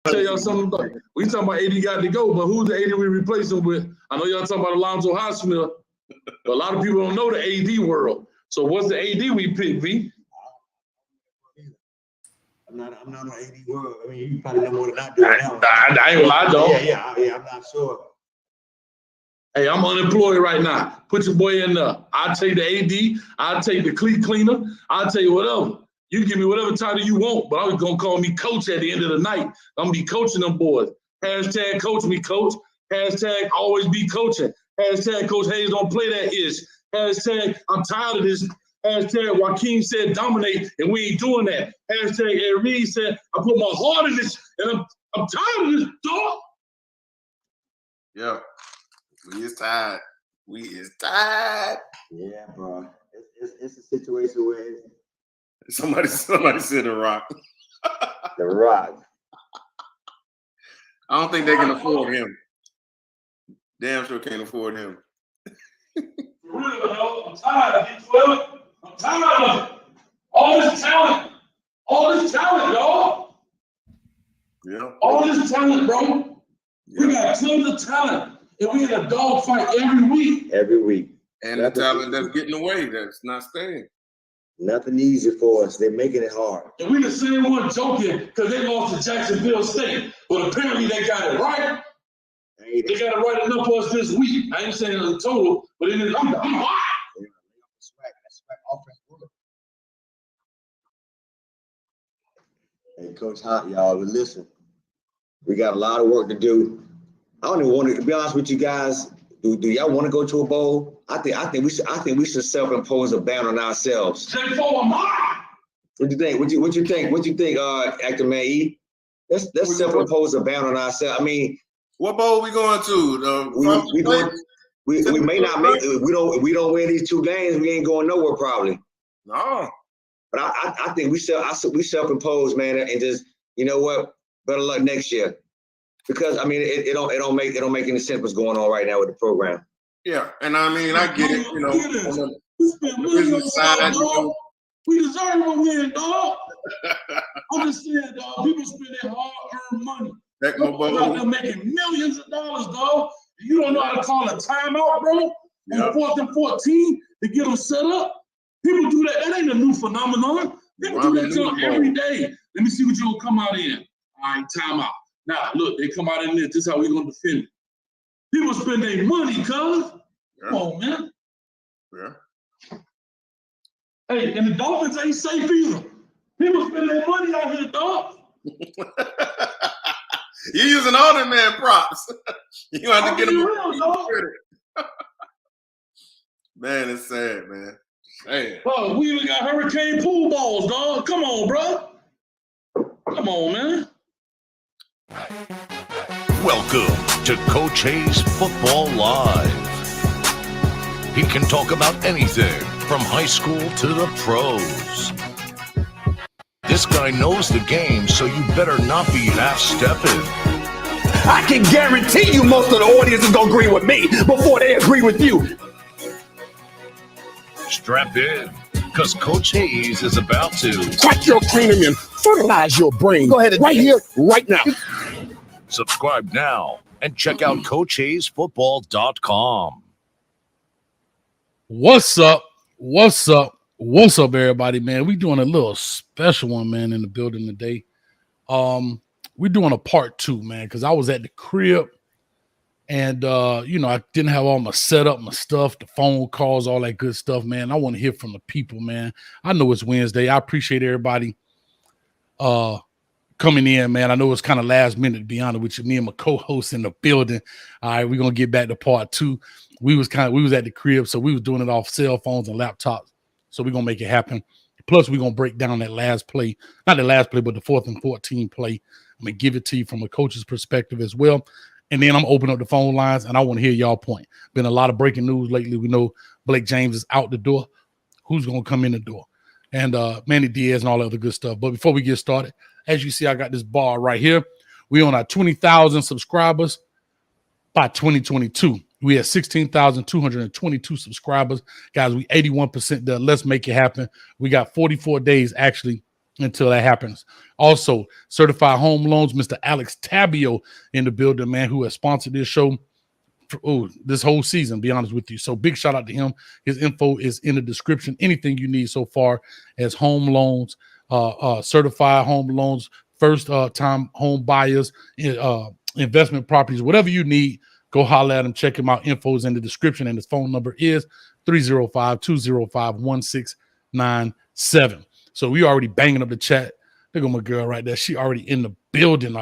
tell y'all something. We talking about AD got to go, but who's the AD we replace him with? I know y'all talking about Alonzo Highsmith, but a lot of people don't know the AD world. So what's the AD we pick, V? I'm not on AD world. I mean, you probably know more than I do now. I ain't gonna lie, though. Yeah, I'm not sure. Hey, I'm unemployed right now. Put your boy in there. I'll take the AD. I'll take the cleaner. I'll tell you whatever. You give me whatever title you want, but I'm going to call me coach at the end of the night. I'm going to be coaching them boys. Hashtag coach me, coach. Hashtag always be coaching. Hashtag Coach Hayes don't play that ish. Hashtag I'm tired of this. Hashtag Joaquin said dominate, and we ain't doing that. Hashtag Ed Reed said I put my heart in this, and I'm tired of this, dog. Yeah. We is tired. Yeah, bro. It's a situation where somebody said The Rock. The Rock. I don't think they can afford him. Damn sure can't afford him. For real, though, I'm tired of it. I'm tired of it. All this talent, dog. Yeah. All this talent, bro. Yeah. We got tons of talent. And we in a dogfight every week. And the talent that's getting away, that's not staying. Nothing easy for us. They're making it hard. And we the same one joking because they lost to Jacksonville State. But apparently they got it right. They got it right enough for us this week. I ain't saying in total, but it is, I'm hot. That's swag offense work. Hey, Coach Hot, y'all, but listen. We got a lot of work to do. I don't even want to be honest with you guys. Do y'all want to go to a bowl? I think we should self-impose a ban on ourselves. What you think? What you think, Actor Man E? Let's self-impose a ban on ourselves. I mean, what bowl we going to? We may not make it. We don't win these 2 games. We ain't going nowhere probably. No. But I think we self-impose, man, and just, you know what? Better luck next year. Because I mean, it don't make any sense what's going on right now with the program. Yeah, and I mean, I get it. You know, on the business side, dog. We deserve a win, dog. I'm just saying, dog. People spend their hard-earned money. They're making millions of dollars, dog. You don't know how to call a timeout, bro. On 4th and 14 to get them set up. People do that. That ain't a new phenomenon. People do that to them every day. Let me see what you'll come out in. All right, timeout. Now, look, they come out in this. This is how we're going to defend it. People spend their money, cuz. Yeah. Come on, man. Yeah. Hey, and the Dolphins ain't safe either. People spend their money out here, dog. You're using all them man props. You have to get them real, dog. Man, it's sad, man. Damn. Oh, we even got hurricane pool balls, dog. Come on, bro. Come on, man. Welcome to Coach Hayes Football Live. He can talk about anything from high school to the pros. This guy knows the game, so you better not be half-stepping. I can guarantee you most of the audience is going to agree with me before they agree with you. Strap in, because Coach Hayes is about to crack your cranium and fertilize your brain. Go ahead, right here, right now. Subscribe now and check out CoachHayesFootball.com. What's up? What's up? What's up, everybody, man? We doing a little special one, man, in the building today. We're doing a part 2, man, because I was at the crib and, I didn't have all my setup, my stuff, the phone calls, all that good stuff, man. I want to hear from the people, man. I know it's Wednesday. I appreciate everybody coming in, man. I know it's kind of last minute, to be honest with you. Me and my co-host in the building. All right, we're going to get back to part 2. We was at the crib, so we was doing it off cell phones and laptops. So we're going to make it happen. Plus, we're going to break down that last play. Not the last play, but the 4th and 14 play. I'm going to give it to you from a coach's perspective as well. And then I'm going to open up the phone lines, and I want to hear y'all point. Been a lot of breaking news lately. We know Blake James is out the door. Who's going to come in the door? And Manny Diaz and all the other good stuff. But before we get started, as you see, I got this bar right here. We on our 20,000 subscribers by 2022. We had 16,222 subscribers. Guys, we 81% done. Let's make it happen. We got 44 days, actually, until that happens. Also, certified home loans, Mr. Alex Tabio in the building, man, who has sponsored this show for, this whole season, be honest with you. So big shout out to him. His info is in the description. Anything you need so far as home loans, certified home loans, first time home buyers, investment properties, whatever you need, go holler at him. Check him out. Info is in the description, and his phone number is 305-205-1697. So we already banging up the chat. Look at my girl right there. She already in the building,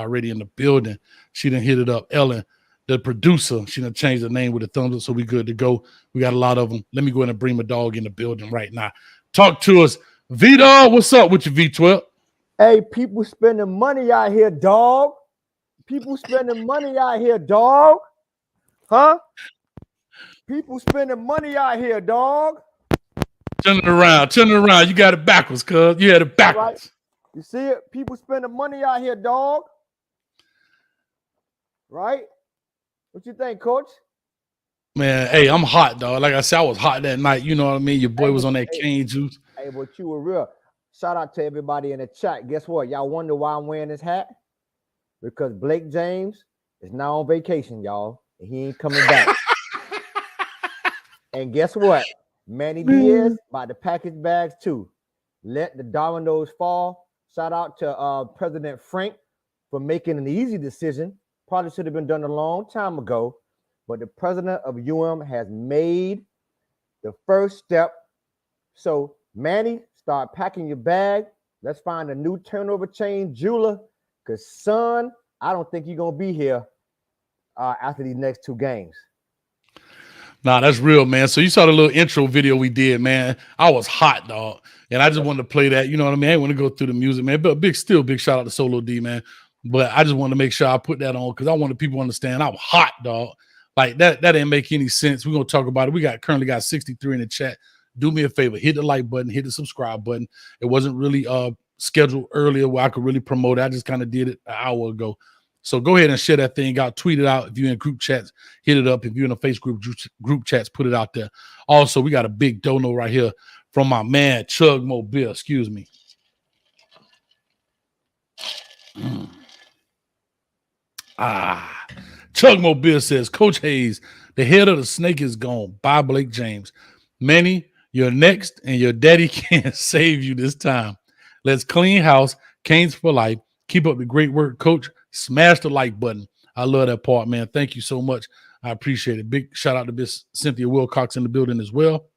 She done hit it up. Ellen, the producer, she done changed the name with a thumbs up, so we good to go. We got a lot of them. Let me go ahead and bring my dog in the building right now. Talk to us. V-Dog, what's up with your V12? Hey, people spending money out here, dog. People spending money out here, dog. Huh? People spending money out here, dog. Turn it around. You got it backwards, cuz. You had it backwards. Right. You see it? People spending money out here, dog. Right? What you think, coach? Man, hey, I'm hot, dog. Like I said, I was hot that night. You know what I mean? Your boy was on that cane juice. Hey, but you were real. Shout out to everybody in the chat. Guess what? Y'all wonder why I'm wearing this hat? Because Blake James is now on vacation, y'all. And he ain't coming back. And guess what? Manny Diaz about to pack his bags too. Let the dominoes fall. Shout out to President Frank for making an easy decision. Probably should have been done a long time ago. But the president of UM has made the first step. So, Manny, start packing your bag. Let's find a new turnover chain jeweler. Because, son, I don't think you're going to be here after these next two games. Nah, that's real, man. So you saw the little intro video we did, man. I was hot, dog. And I just wanted to play that. You know what I mean? I want to go through the music, man. But big shout out to Solo D, man. But I just wanted to make sure I put that on because I wanted people to understand I was hot, dog. Like that didn't make any sense. We're going to talk about it. We currently got 63 in the chat. Do me a favor, hit the like button, hit the subscribe button. It wasn't really scheduled earlier where I could really promote it. I just kind of did it an hour ago. So go ahead and share that thing out, tweet it out. If you're in group chats, hit it up. If you're in a Facebook group chats, put it out there. Also, we got a big dono right here from my man, Chug Mobile. Excuse me. Chug Mobile says, Coach Hayes, the head of the snake is gone. Bye, Blake James. Manny, you're next, and your daddy can't save you this time. Let's clean house. Canes for life. Keep up the great work, Coach. Smash the like button. I love that part, man. Thank you so much. I appreciate it. Big shout out to Miss Cynthia Wilcox in the building as well.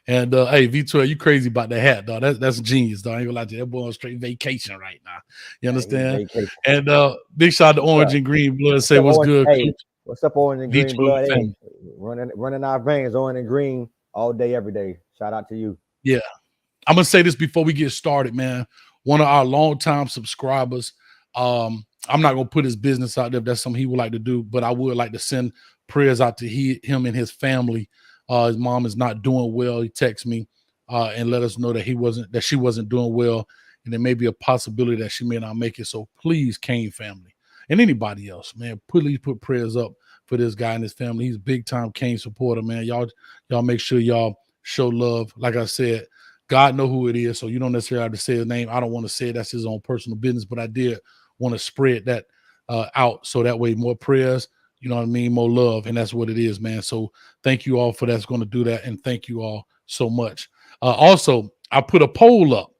And hey, V12, you crazy about that hat, dog. That's genius, dog. I ain't gonna lie to you. That boy on straight vacation right now. You understand? And big shout out to Orange and Green Blood. Say what's good, hey, Coach. What's up, Orange and Green V12 Blood? family. Hey, running our veins, orange and green all day, every day. Shout out to you. Yeah. I'm gonna say this before we get started, man. One of our longtime subscribers. I'm not gonna put his business out there if that's something he would like to do, but I would like to send prayers out to him and his family. His mom is not doing well. He texted me and let us know that she wasn't doing well, and there may be a possibility that she may not make it. So please, Kane family and anybody else, man, please put prayers up for this guy and his family. He's a big time Kane supporter, man. Y'all make sure y'all show love. Like I said, God know who it is, so you don't necessarily have to say his name. I don't want to say it. That's his own personal business, but I did want to spread that out so that way more prayers, you know what I mean, more love, and that's what it is, man. So thank you all for that's going to do that, and thank you all so much. Also, I put a poll up.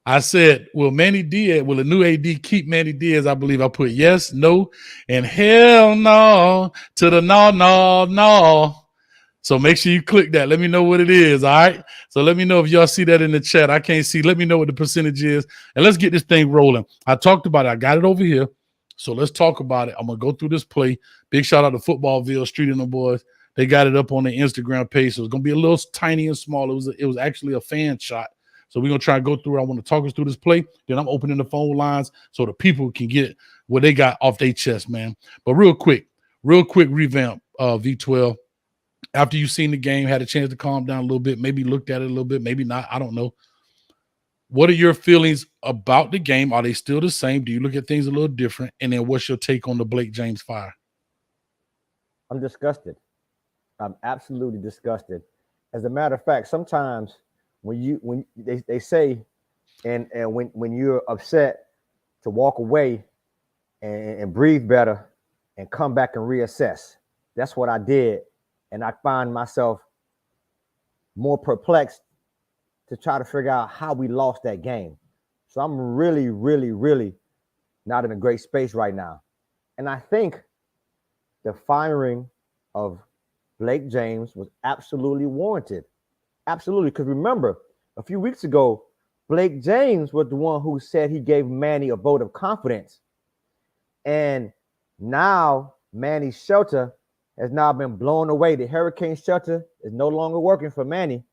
I said, will a new AD keep Manny Diaz? I believe I put yes, no, and hell no to the no. So make sure you click that. Let me know what it is, all right? So let me know if y'all see that in the chat. I can't see. Let me know what the percentage is, and let's get this thing rolling. I talked about it. I got it over here. So let's talk about it. I'm going to go through this play. Big shout out to Footballville, Street and the boys. They got it up on their Instagram page. So it's going to be a little tiny and small. It was actually a fan shot. So we're going to try and go through it. I want to talk us through this play. Then I'm opening the phone lines so the people can get what they got off their chest, man. But real quick revamp, V12. After you've seen the game, had a chance to calm down a little bit, maybe looked at it a little bit, maybe not. I don't know. What are your feelings about the game? Are they still the same? Do you look at things a little different? And then what's your take on the Blake James fire? I'm disgusted. I'm absolutely disgusted. As a matter of fact, sometimes when they say And when you're upset, to walk away and breathe better and come back and reassess. That's what I did. And I find myself more perplexed to try to figure out how we lost that game. So I'm really, really, really not in a great space right now. And I think the firing of Blake James was absolutely warranted. Absolutely. Because remember, a few weeks ago, Blake James was the one who said he gave Manny a vote of confidence. And now Manny's shelter has now been blown away. The hurricane shelter is no longer working for Manny.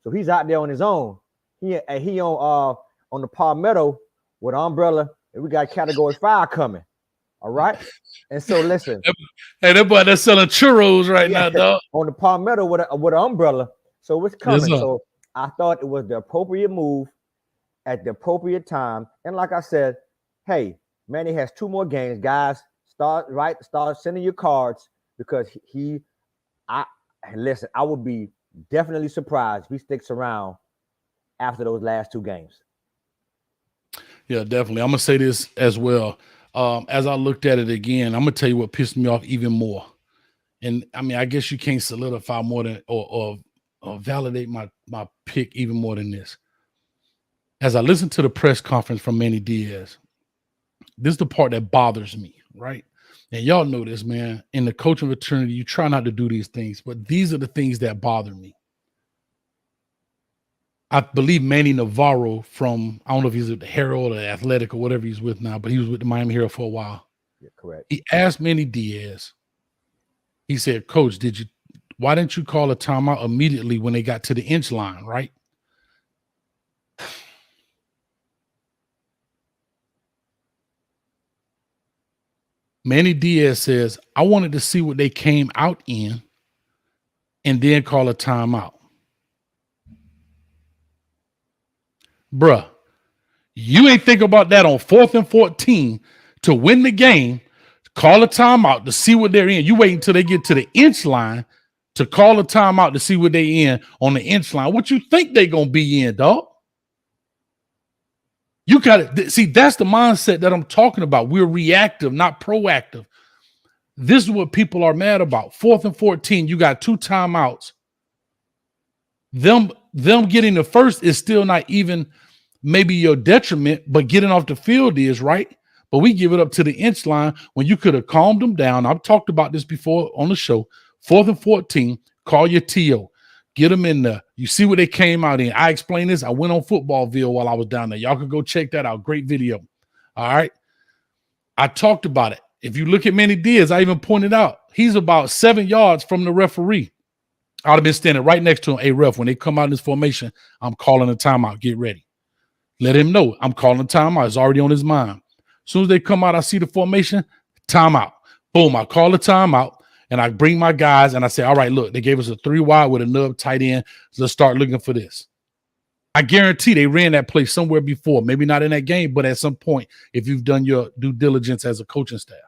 So he's out there on his own. He on the Palmetto with an umbrella, and we got Category 5 coming. All right. And so listen. Hey, that boy that's selling churros right now, dog. On the Palmetto with an umbrella. So it's coming. Yes, so I thought it was the appropriate move at the appropriate time. And like I said, hey, Manny has 2 more games, guys. Start sending your cards because listen, I would be definitely surprised if he sticks around after those last 2 games. Yeah, definitely. I'm gonna say this as well. As I looked at it again, I'm gonna tell you what pissed me off even more. And I mean, I guess you can't solidify more than or validate my pick even more than this. As I listened to the press conference from Manny Diaz, this is the part that bothers me, right? And y'all know this, man. In the coaching fraternity, you try not to do these things, but these are the things that bother me. I believe Manny Navarro from, I don't know if he's at the Herald or Athletic or whatever he's with now, but he was with the Miami Herald for a while. Yeah, correct. He asked Manny Diaz, he said, Coach, why didn't you call a timeout immediately when they got to the inch line, right? Manny Diaz says, I wanted to see what they came out in and then call a timeout. Bruh, you ain't think about that on 4th and 14 to win the game, call a timeout to see what they're in. You wait until they get to the inch line to call a timeout to see what they in on the inch line. What you think they gonna be in, dog? You gotta see, that's the mindset that I'm talking about. We're reactive, not proactive. This is what people are mad about. 4th and 14, you got 2 timeouts. Them getting the first is still not even maybe your detriment, but getting off the field is, right? But we give it up to the inch line when you could have calmed them down. I've talked about this before on the show. 4th and 14, call your TO. Get them in there. You see what they came out in. I explained this. I went on Footballville while I was down there. Y'all can go check that out. Great video. All right. I talked about it. If you look at Manny Diaz, I even pointed out he's about 7 yards from the referee. I would have been standing right next to him. Hey, ref, when they come out in this formation, I'm calling a timeout. Get ready. Let him know I'm calling a timeout. It's already on his mind. As soon as they come out, I see the formation, timeout. Boom, I call a timeout, and I bring my guys, and I say, all right, look, they gave us a 3 wide with a nub tight end. So let's start looking for this. I guarantee they ran that play somewhere before, maybe not in that game, but at some point, if you've done your due diligence as a coaching staff.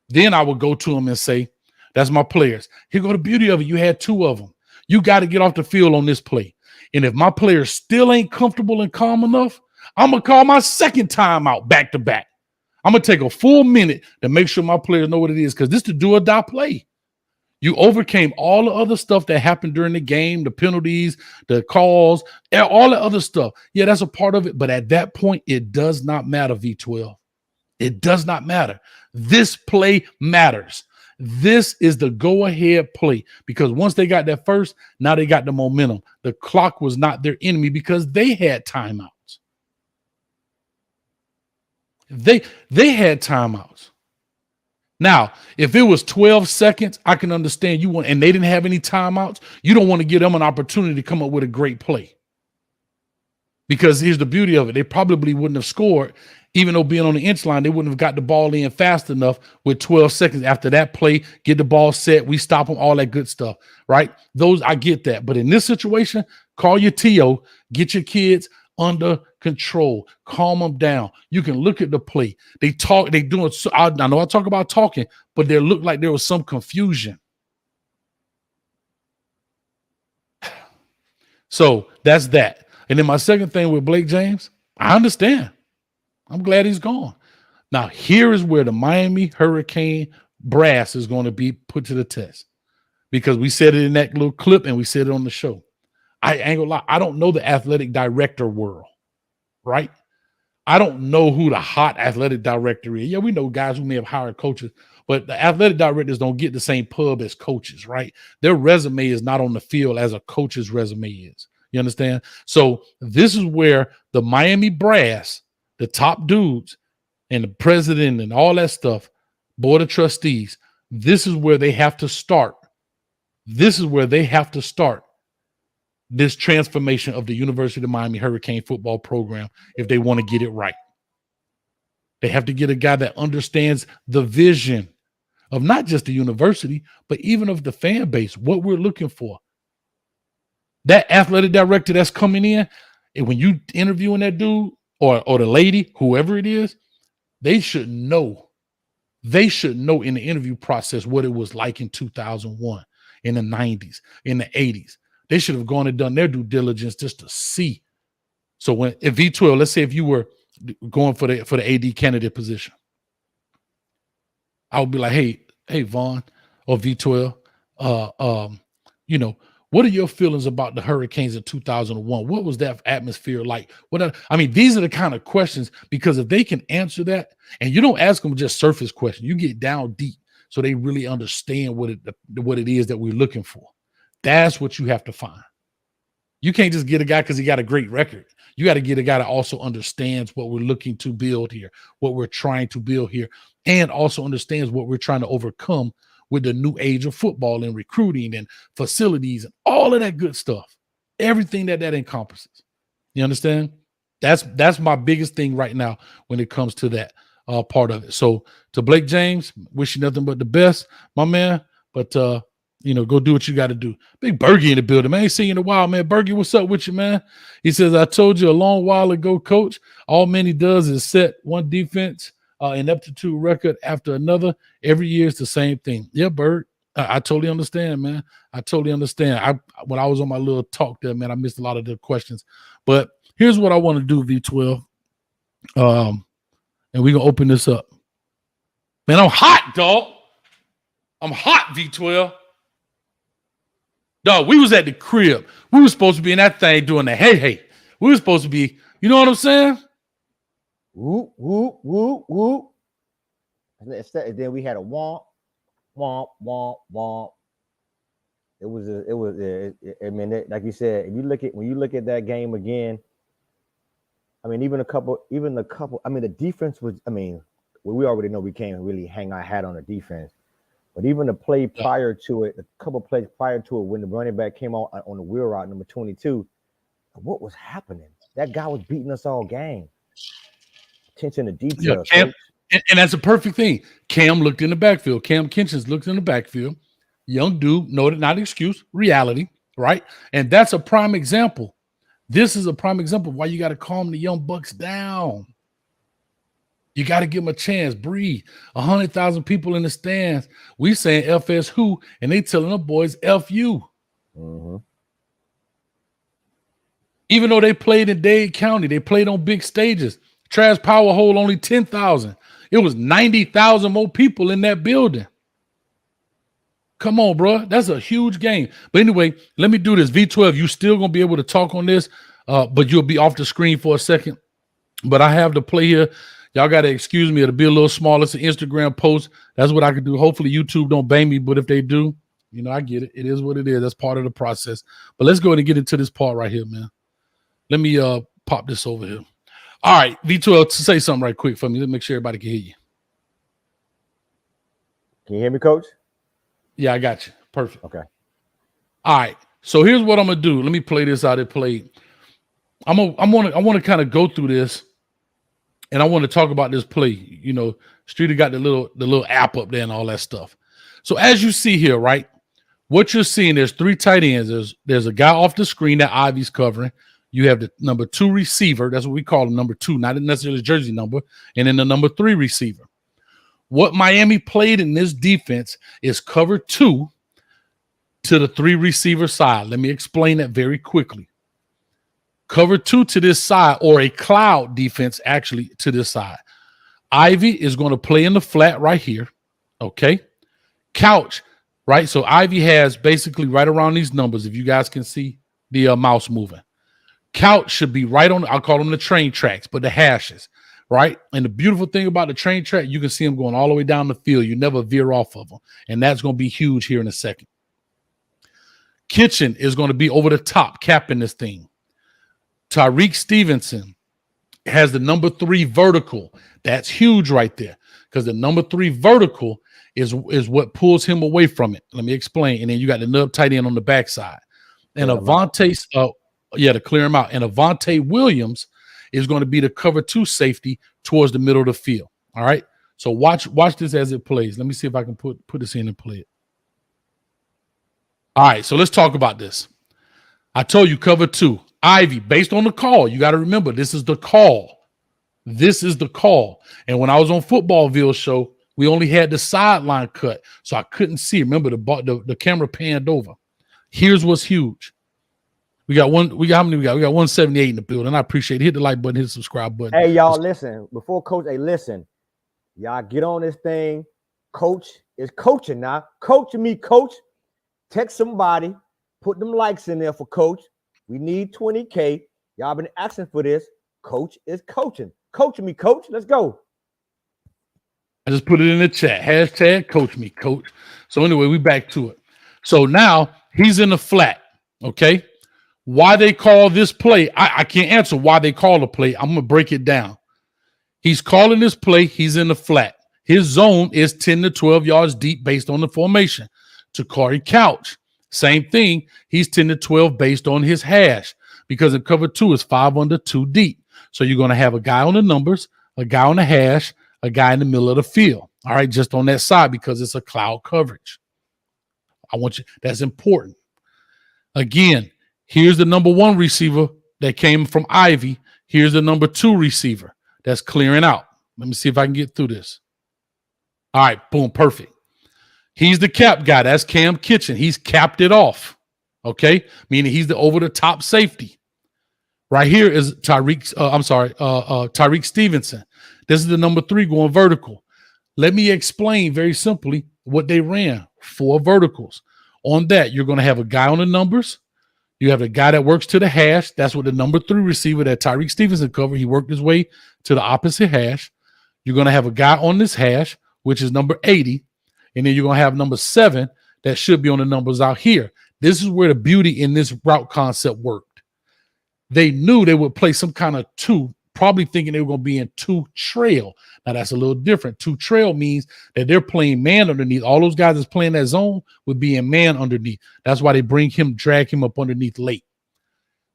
Then I would go to them and say, that's my players. Here go the beauty of it. You had 2 of them. You got to get off the field on this play. And if my players still ain't comfortable and calm enough, I'm going to call my second timeout back to back. I'm going to take a full minute to make sure my players know what it is, because this is the do or die play. You overcame all the other stuff that happened during the game, the penalties, the calls, all the other stuff. Yeah, that's a part of it. But at that point, it does not matter, V12. It does not matter. This play matters. This is the go-ahead play, because once they got that first, now they got the momentum. The clock was not their enemy because they had timeouts. They had timeouts. Now, if it was 12 seconds, I can understand you want, and they didn't have any timeouts. You don't want to give them an opportunity to come up with a great play, because here's the beauty of it. They probably wouldn't have scored. Even though being on the inch line, they wouldn't have got the ball in fast enough with 12 seconds after that play, get the ball set, we stop them, all that good stuff, right? Those, I get that. But in this situation, call your TO, get your kids under control, calm them down. You can look at the play. They talk, they doing, I know I talk about talking, but there looked like there was some confusion. So that's that. And then my second thing with Blake James, I understand. I'm glad he's gone. Now, here is where the Miami Hurricane brass is going to be put to the test, because we said it in that little clip and we said it on the show. I ain't gonna lie, I don't know the athletic director world, right? I don't know who the hot athletic director is. Yeah, we know guys who may have hired coaches, but the athletic directors don't get the same pub as coaches, right? Their resume is not on the field as a coach's resume is. You understand? So this is where the Miami brass, the top dudes and the president and all that stuff, board of trustees, this is where they have to start. This is where they have to start this transformation of the University of Miami Hurricane football program if they want to get it right. They have to get a guy that understands the vision of not just the university, but even of the fan base, what we're looking for. That athletic director that's coming in, and when you interviewing that dude or the lady, whoever it is, they should know. They should know in the interview process what it was like in 2001, in the 90s, in the 80s. They should have gone and done their due diligence just to see. So when if V12, let's say if you were going for the AD candidate position, I would be like, hey, Vaughn or V12, what are your feelings about the Hurricanes in 2001? What was that atmosphere like? These are the kind of questions, because if they can answer that, and you don't ask them just surface questions, you get down deep so they really understand what it is that we're looking for. That's what you have to find. You can't just get a guy because he got a great record. You got to get a guy that also understands what we're looking to build here, what we're trying to build here, and also understands what we're trying to overcome with the new age of football and recruiting and facilities and all of that good stuff. Everything that encompasses. You understand? That's my biggest thing right now when it comes to that part of it. So to Blake James, wish you nothing but the best, my man. But go do what you got to do. Big Bergie in the building, man. I ain't seen you in a while, man. Bergie, what's up with you, man? He says, I told you a long while ago, coach, all Manny does is set one defense ineptitude record after another. Every year it's the same thing. Yeah, Berg, I totally understand, man. I totally understand. When I was on my little talk there, man, I missed a lot of the questions. But here's what I want to do, V12. And we're going to open this up. Man, I'm hot, dog. I'm hot, V12. Dog, we was at the crib. We were supposed to be in that thing doing the hey. We were supposed to be, you know what I'm saying? Whoop, whoop, whoop, whoop. And then we had a womp, womp, womp, womp. Like you said, when you look at that game again, the defense was, we already know we can't really hang our hat on the defense. But even the play prior to it, a couple plays prior to it, when the running back came out on the wheel route, number 22, what was happening? That guy was beating us all game. Attention to detail. Yeah, and that's a perfect thing. Cam looked in the backfield. Cam Kinchins looked in the backfield. Young dude, noted, not excuse, reality, right? And that's a prime example. This is a prime example of why you got to calm the young bucks down. You got to give them a chance. Breathe. 100,000 people in the stands. We saying FS who, and they telling the boys F you. Mm-hmm. Even though they played in Dade County, they played on big stages. Trash Power hold only 10,000. It was 90,000 more people in that building. Come on, bro. That's a huge game. But anyway, let me do this. V12, you still going to be able to talk on this, but you'll be off the screen for a second. But I have the play here. Y'all got to excuse me. It'll be a little small. It's an Instagram post. That's what I could do. Hopefully YouTube don't bang me, but if they do, I get it. It is what it is. That's part of the process. But let's go ahead and get into this part right here, man. Let me pop this over here. All right, V12, say something right quick for me. Let's make sure everybody can hear you. Can you hear me, Coach? Yeah, I got you. Perfect. Okay. All right. So here's what I'm gonna do. Let me play this out. It played. I want to kind of go through this, and I want to talk about this play. Streeter got the little app up there and all that stuff. So as you see here, right, what you're seeing, there's three tight ends. There's a guy off the screen that Ivy's covering. You have the number 2 receiver. That's what we call him, number 2, not necessarily jersey number. And then the number 3 receiver. What Miami played in this defense is cover 2 to the 3 receiver side. Let me explain that very quickly. Cover 2 to this side, or a cloud defense actually to this side. Ivy is going to play in the flat right here. Okay. Couch, right? So Ivy has basically right around these numbers, if you guys can see the mouse moving. Couch should be right on, I'll call them the train tracks, but the hashes, right? And the beautiful thing about the train track, you can see them going all the way down the field. You never veer off of them. And that's going to be huge here in a second. Kitchen is going to be over the top, capping this thing. Tyreek Stevenson has the number 3 vertical. That's huge right there, because the number 3 vertical is what pulls him away from it. Let me explain. And then you got the nub tight end on the backside. And Avonte, to clear him out. And Avonte Williams is going to be the cover 2 safety towards the middle of the field. All right. So watch this as it plays. Let me see if I can put this in and play it. All right. So let's talk about this. I told you cover 2. Ivy, based on the call, you got to remember, this is the call. This is the call. And when I was on Footballville show, we only had the sideline cut, so I couldn't see. Remember, the camera panned over. Here's what's huge. We got how many we got? We got 178 in the building. I appreciate it. Hit the like button, hit the subscribe button. Hey, y'all, listen. Before Coach, listen. Y'all get on this thing. Coach is coaching now. Coach me, Coach. Text somebody. Put them likes in there for Coach. We need 20K. Y'all been asking for this. Coach is coaching. Coach me, Coach. Let's go. I just put it in the chat. Hashtag coach me, Coach. So anyway, we back to it. So now he's in the flat. Okay. Why they call this play? I can't answer why they call the play. I'm going to break it down. He's calling this play. He's in the flat. His zone is 10 to 12 yards deep based on the formation. To Corey Couch, same thing. He's 10 to 12 based on his hash, because in cover 2 is 5 under 2 deep. So you're going to have a guy on the numbers, a guy on the hash, a guy in the middle of the field. All right, just on that side, because it's a cloud coverage. That's important. Again, here's the number 1 receiver that came from Ivy. Here's the number 2 receiver that's clearing out. Let me see if I can get through this. All right, boom, perfect. He's the cap guy. That's Cam Kitchen. He's capped it off. Okay, meaning he's the over-the-top safety. Right here is Tyreek Stevenson. This is the number 3 going vertical. Let me explain very simply what they ran. 4 verticals. On that, you're going to have a guy on the numbers. You have a guy that works to the hash. That's what the number 3 receiver that Tyreek Stevenson covered. He worked his way to the opposite hash. You're going to have a guy on this hash, which is number 80. And then you're going to have number 7 that should be on the numbers out here. This is where the beauty in this route concept worked. They knew they would play some kind of 2, probably thinking they were going to be in 2 trail. Now, that's a little different. 2 trail means that they're playing man underneath. All those guys that's playing that zone would be in man underneath. That's why they drag him up underneath late.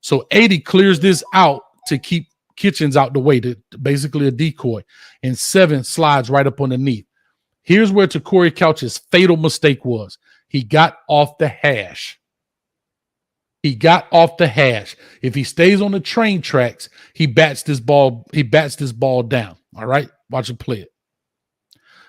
So 80 clears this out to keep Kitchens out the way, basically a decoy. And 7 slides right up underneath. Here's where Corey Couch's fatal mistake was. He got off the hash. He got off the hash. If he stays on the train tracks, he bats this ball down. All right? Watch him play it.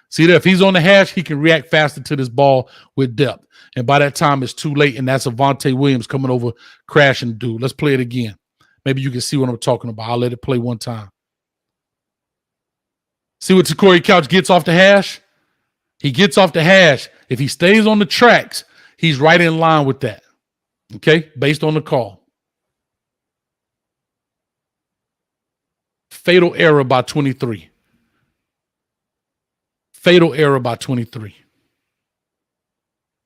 See that if he's on the hash, he can react faster to this ball with depth. And by that time, it's too late, and that's Avonte Williams coming over, crashing dude. Let's play it again. Maybe you can see what I'm talking about. I'll let it play one time. See what Corey Couch gets off the hash? He gets off the hash. If he stays on the tracks, he's right in line with that. Okay? Based on the call. Fatal error by 23. Fatal error by 23.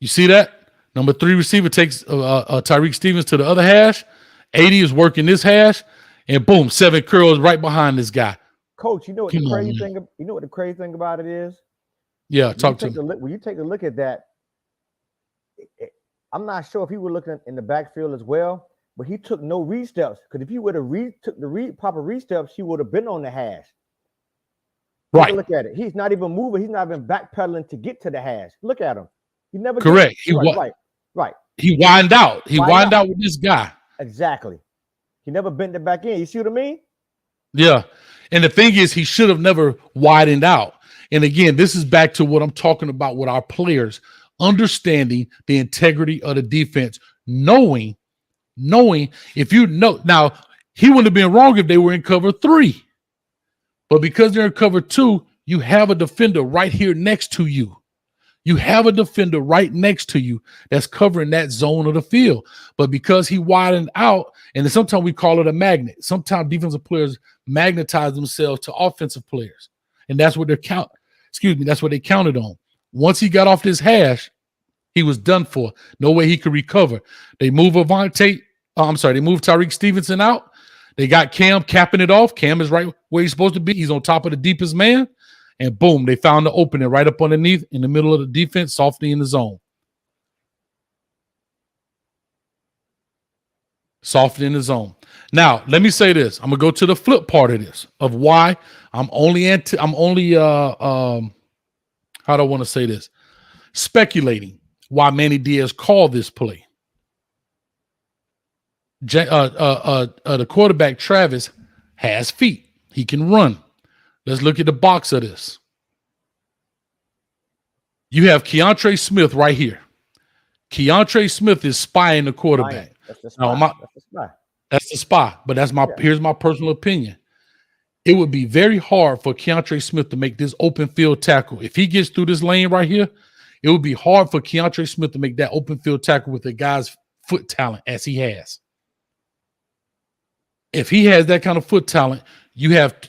You see that? Number 3 receiver takes Tyreek Stevens to the other hash. 80 is working this hash. And boom, 7 curls right behind this guy. Coach, you know what the crazy thing? You know what the crazy thing about it is? Yeah, talk to me. When you take a look at that, I'm not sure if he was looking in the backfield as well, but he took no read steps. Because if he would have took the proper read steps, he would have been on the hash. Right. Look at it. He's not even moving. He's not even backpedaling to get to the hash. Look at him. He never. Correct. Right. He wind out. He wind out with this guy. Exactly. He never bent it back in. You see what I mean? Yeah. And the thing is, he should have never widened out. And again, this is back to what I'm talking about with our players, understanding the integrity of the defense, knowing if you know. Now, He wouldn't have been wrong if they were in cover 3. But because they're in cover 2, you have a defender right here next to you. You have a defender right next to you that's covering that zone of the field. But because he widened out, and sometimes we call it a magnet. Sometimes defensive players magnetize themselves to offensive players. And that's what that's what they counted on. Once he got off this hash, he was done for. No way he could recover. They move they moved Tyreek Stevenson out. They got Cam capping it off. Cam is right where he's supposed to be. He's on top of the deepest man. And boom, they found the opening right up underneath in the middle of the defense, softly in the zone. Softly in the zone. Now, let me say this. I'm going to go to the flip part of this, of why how do I want to say this? Speculating why Manny Diaz called this play. The quarterback, Travis, has feet. He can run. Let's look at the box of this. You have Keontre Smith right here. Keontre Smith is spying the quarterback. That's the spy. That's the spy. That's the spy. But here's my personal opinion. It would be very hard for Keontre Smith to make this open field tackle. If he gets through this lane right here, it would be hard for Keontre Smith to make that open field tackle with the guy's foot talent as he has. If he has that kind of foot talent,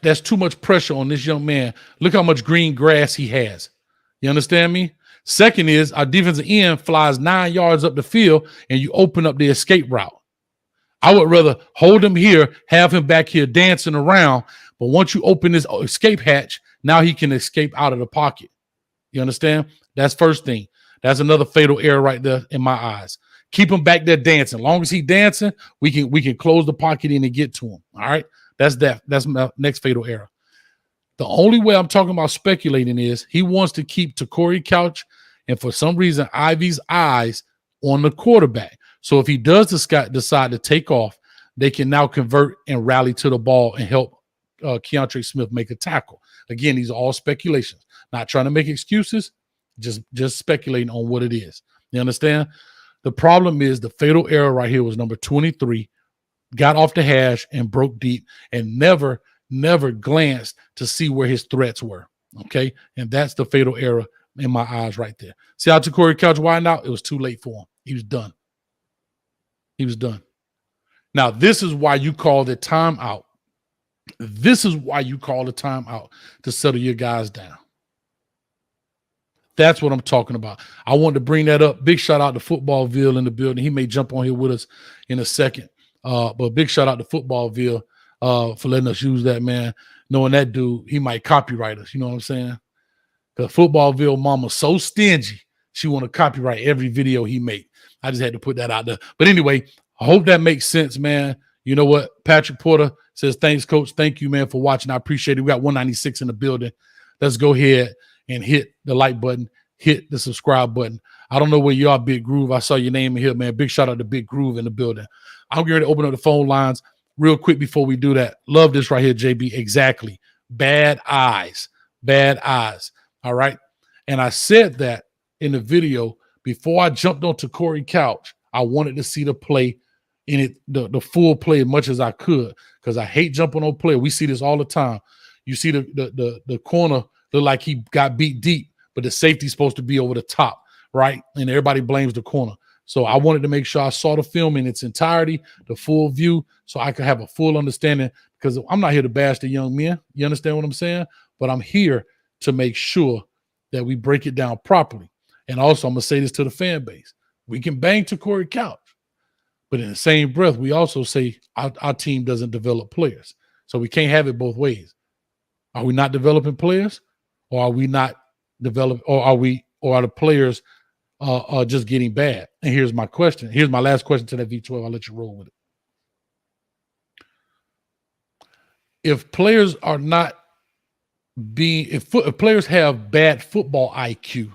that's too much pressure on this young man. Look how much green grass he has. You understand me? Second is our defensive end flies 9 yards up the field and you open up the escape route. I would rather hold him here, have him back here dancing around. But once you open this escape hatch, now he can escape out of the pocket. You understand? That's first thing. That's another fatal error right there in my eyes. Keep him back there dancing. As long as he's dancing, we can close the pocket in and get to him. All right. That's my next fatal error. The only way I'm talking about speculating is he wants to keep Corey Couch and for some reason Ivy's eyes on the quarterback. So if he does decide to take off, they can now convert and rally to the ball and help Keontre Smith make a tackle. Again, these are all speculations. Not trying to make excuses, just speculating on what it is. You understand? The problem is the fatal error right here was number 23. Got off the hash and broke deep and never glanced to see where his threats were. Okay. And that's the fatal error in my eyes right there. See how Corey Couch widened out? It was too late for him. He was done. Now, this is why you call the timeout. This is why you call the timeout to settle your guys down. That's what I'm talking about. I wanted to bring that up. Big shout out to Footballville in the building. He may jump on here with us in a second. But big shout out to Footballville for letting us use that, man. Knowing that dude, he might copyright us. You know what I'm saying? Because Footballville mama's so stingy, she want to copyright every video he make. I just had to put that out there. But anyway, I hope that makes sense, man. You know what? Patrick Porter says, thanks, Coach. Thank you, man, for watching. I appreciate it. We got 196 in the building. Let's go ahead and hit the like button, hit the subscribe button. I don't know where you are, Big Groove. I saw your name in here, man. Big shout out to Big Groove in the building. I'm going to open up the phone lines real quick before we do that. Love this right here, JB. Exactly. Bad eyes. Bad eyes. All right. And I said that in the video before I jumped onto Corey Couch. I wanted to see the play in it, the full play as much as I could, because I hate jumping on play. We see this all the time. You see the corner look like he got beat deep, but the safety's supposed to be over the top, right? And everybody blames the corner. So I wanted to make sure I saw the film in its entirety, the full view, so I could have a full understanding, because I'm not here to bash the young men. You understand what I'm saying? But I'm here to make sure that we break it down properly. And also, I'm going to say this to the fan base. We can bang to Corey Couch, but in the same breath, we also say our team doesn't develop players. So we can't have it both ways. Are we not developing players, or are we not developing, or are the players are just getting bad? And here's my question. Here's my last question to that V12. I'll let you roll with it. If players are not if players have bad football IQ,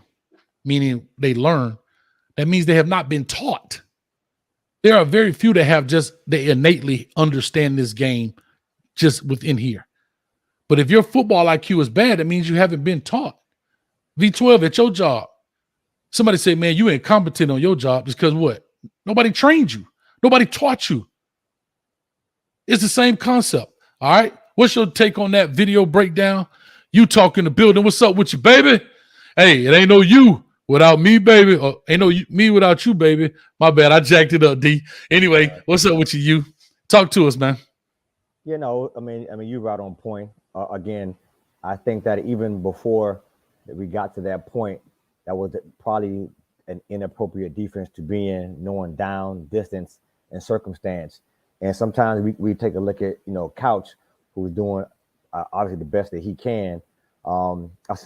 meaning they learn, that means they have not been taught. There are very few that they innately understand this game just within here. But if your football IQ is bad, that means you haven't been taught. V12 at your job. Somebody say, man, you incompetent on your job just because what? Nobody trained you. Nobody taught you. It's the same concept. All right. What's your take on that video breakdown? You talk in the building. What's up with you, baby? Hey, it ain't no you without me, baby. Or ain't no me without you, baby. My bad. I jacked it up, D. Anyway, what's up with you? Talk to us, man. You know, I mean, you're right on point. Again, I think that even before that we got to that point, that was probably an inappropriate defense to be in, knowing down, distance, and circumstance. And sometimes we take a look at, Couch, who's doing obviously the best that he can.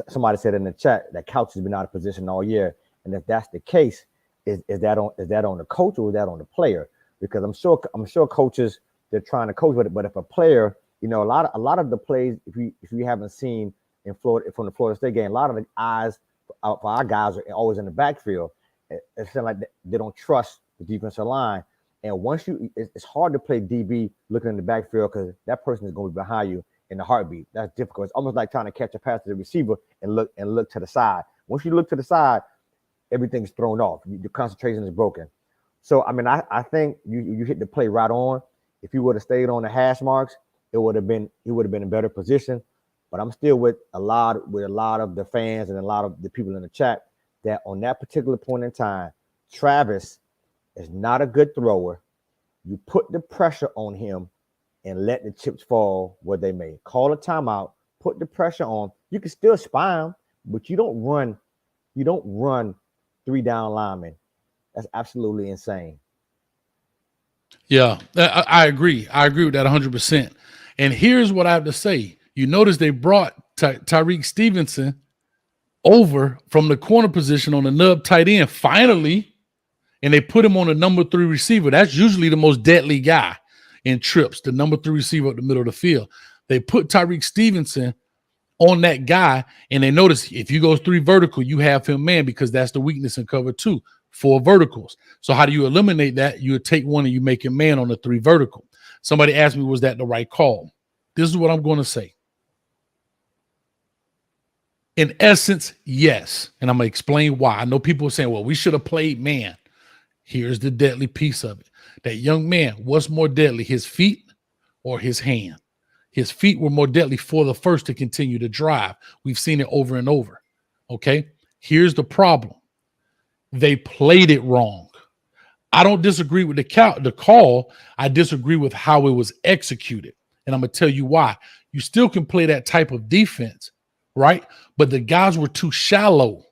Somebody said in the chat that Couch has been out of position all year, and if that's the case, is that on the coach or is that on the player? Because I'm sure coaches, they're trying to coach with it, but if a player, a lot of the plays, if you haven't seen in Florida from the Florida State game, a lot of the eyes for our guys are always in the backfield. It's like they don't trust the defensive line, and it's hard to play DB looking in the backfield because that person is going to be behind you in the heartbeat. That's difficult. It's almost like trying to catch a pass to the receiver and look to the side. Once you look to the side, everything's thrown off. Your concentration is broken. So I mean, I think you hit the play right on. If you would have stayed on the hash marks, he would have been in a better position. But I'm still with a lot of the fans and a lot of the people in the chat that on that particular point in time, Travis is not a good thrower. You put the pressure on him and let the chips fall where they may. Call a timeout, put the pressure on. You can still spy him, but you don't run 3 down linemen. That's absolutely insane. Yeah, I agree. I agree with that 100%. And here's what I have to say. You notice they brought Tyreek Stevenson over from the corner position on the nub tight end finally, and they put him on the number 3 receiver. That's usually the most deadly guy in trips, the number 3 receiver up the middle of the field. They put Tyreek Stevenson on that guy, and they notice if you go 3 vertical, you have him man because that's the weakness in cover 2, 4 verticals. So how do you eliminate that? You would take one and you make him man on the 3 vertical. Somebody asked me, was that the right call? This is what I'm going to say. In essence, yes. And I'm going to explain why. I know people are saying, well, we should have played man. Here's the deadly piece of it. That young man, what's more deadly, his feet or his hand? His feet were more deadly for the first to continue to drive. We've seen it over and over. Okay? Here's the problem. They played it wrong. I don't disagree with the call. I disagree with how it was executed. And I'm going to tell you why. You still can play that type of defense, right? But the guys were too shallow.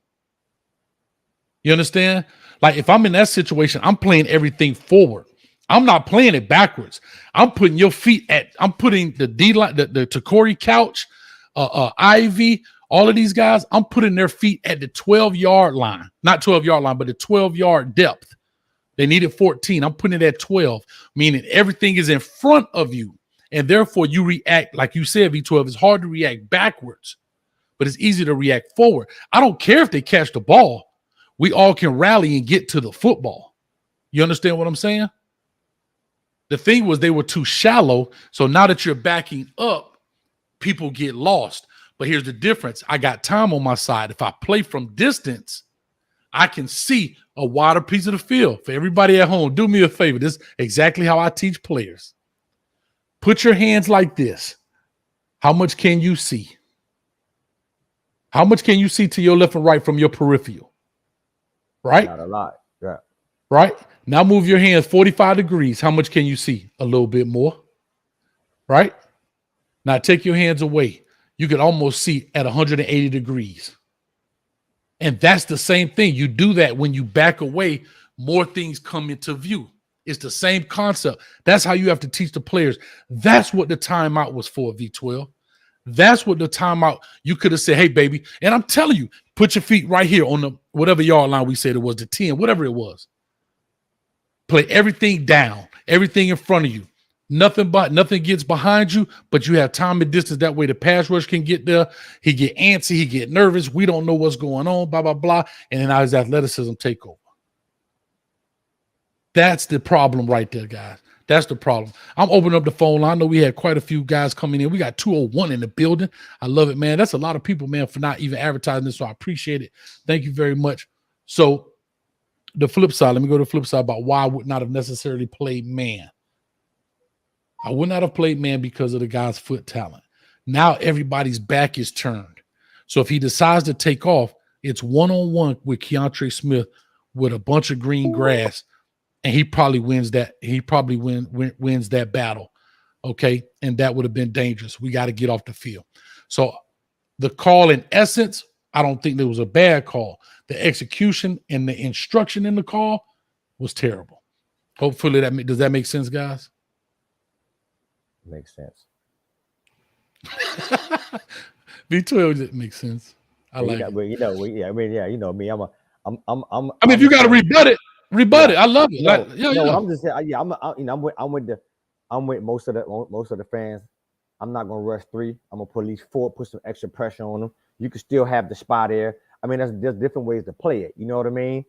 You understand? Like if I'm in that situation, I'm playing everything forward. I'm not playing it backwards. I'm putting your feet I'm putting the D-line, the Takori Couch, Ivy, all of these guys, I'm putting their feet at the 12-yard line. Not 12-yard line, but the 12-yard depth. They needed 14. I'm putting it at 12, meaning everything is in front of you. And therefore, you react, like you said, V12, it's hard to react backwards, but it's easy to react forward. I don't care if they catch the ball. We all can rally and get to the football. You understand what I'm saying? The thing was they were too shallow. So now that you're backing up, people get lost. But here's the difference. I got time on my side. If I play from distance, I can see a wider piece of the field. For everybody at home, do me a favor. This is exactly how I teach players. Put your hands like this. How much can you see? How much can you see to your left and right from your peripheral? Right? Not a lot. Yeah. Right? Now move your hands 45 degrees. How much can you see? A little bit more. Right? Now take your hands away. You can almost see at 180 degrees. And that's the same thing. You do that when you back away, more things come into view. It's the same concept. That's how you have to teach the players. That's what the timeout was for, V12. That's what the timeout, you could have said, hey, baby, and I'm telling you, put your feet right here on the whatever yard line we said it was, the 10, whatever it was. Play everything down, everything in front of you. Nothing gets behind you, but you have time and distance. That way the pass rush can get there. He get antsy, he get nervous. We don't know what's going on, blah, blah, blah. And then his athleticism take over. That's the problem right there, guys. That's the problem. I'm opening up the phone line. I know we had quite a few guys coming in. We got 201 in the building. I love it, man. That's a lot of people, man, for not even advertising this, so I appreciate it. Thank you very much. So the flip side, let me go to the flip side about why I would not have necessarily played man. I would not have played man because of the guy's foot talent. Now everybody's back is turned. So if he decides to take off, it's one-on-one with Keontre Smith with a bunch of green grass, and he probably wins that. He probably wins that battle. Okay. And that would have been dangerous. We got to get off the field. So the call, in essence, I don't think there was a bad call. The execution and the instruction in the call was terrible. Hopefully does that make sense, guys? Makes sense. V12 it makes sense. I like it. Well, you know me. I mean, if you got to rebut it. Rebut it. I love it. I'm just saying. Yeah, I'm with most of the fans. I'm not gonna rush 3. I'm gonna put at least 4. Put some extra pressure on them. You can still have the spot there. I mean, there's different ways to play it. You know what I mean?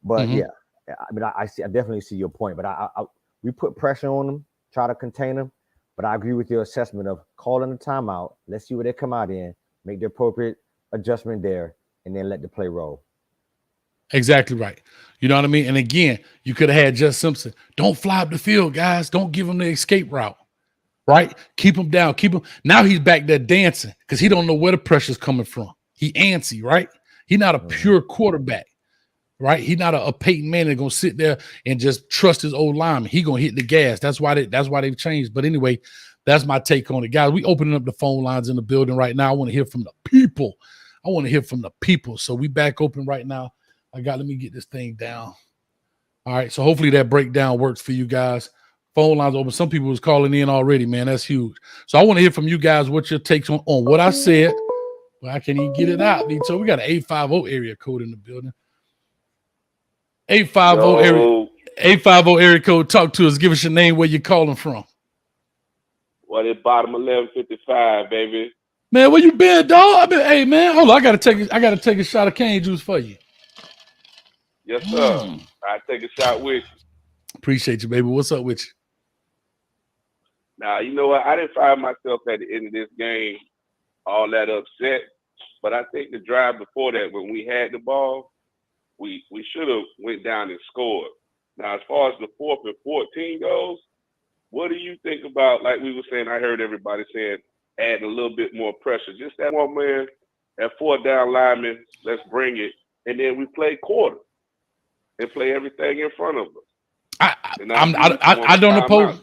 But yeah, I mean, I definitely see your point. But we put pressure on them, try to contain them. But I agree with your assessment of calling the timeout. Let's see what they come out in, make the appropriate adjustment there, and then let the play roll. Exactly right. You know what I mean? And again, you could have had Jess Simpson. Don't fly up the field, guys. Don't give him the escape route. Right? Keep him down. Keep him. Now he's back there dancing because he don't know where the pressure's coming from. He antsy, right? He's not a pure quarterback, right? He's not a Peyton Manning gonna sit there and just trust his old lineman. He gonna hit the gas. That's why they've changed. But anyway, that's my take on it, guys. We opening up the phone lines in the building right now. I want to hear from the people. So we back open right now. Let me get this thing down. All right. So hopefully that breakdown works for you guys. Phone lines open. Some people was calling in already, man. That's huge. So I want to hear from you guys what your takes on what I said. Well, I can't even get it out. So we got an 850 area code in the building. 850 area code. Talk to us. Give us your name, where you're calling from. Well, it's bottom 1155, baby. Man, where you been, dog? Hey, man, hold on. I gotta take a shot of cane juice for you. Yes, sir. I take a shot with you. Appreciate you, baby. What's up with you? Now, you know what? I didn't find myself at the end of this game all that upset, but I think the drive before that, when we had the ball, we should have went down and scored. Now, as far as the 4th and 14 goes, what do you think about, like we were saying, I heard everybody saying, adding a little bit more pressure. Just that one man, that 4th down lineman, let's bring it. And then we play quarter and play everything in front of us. I don't oppose.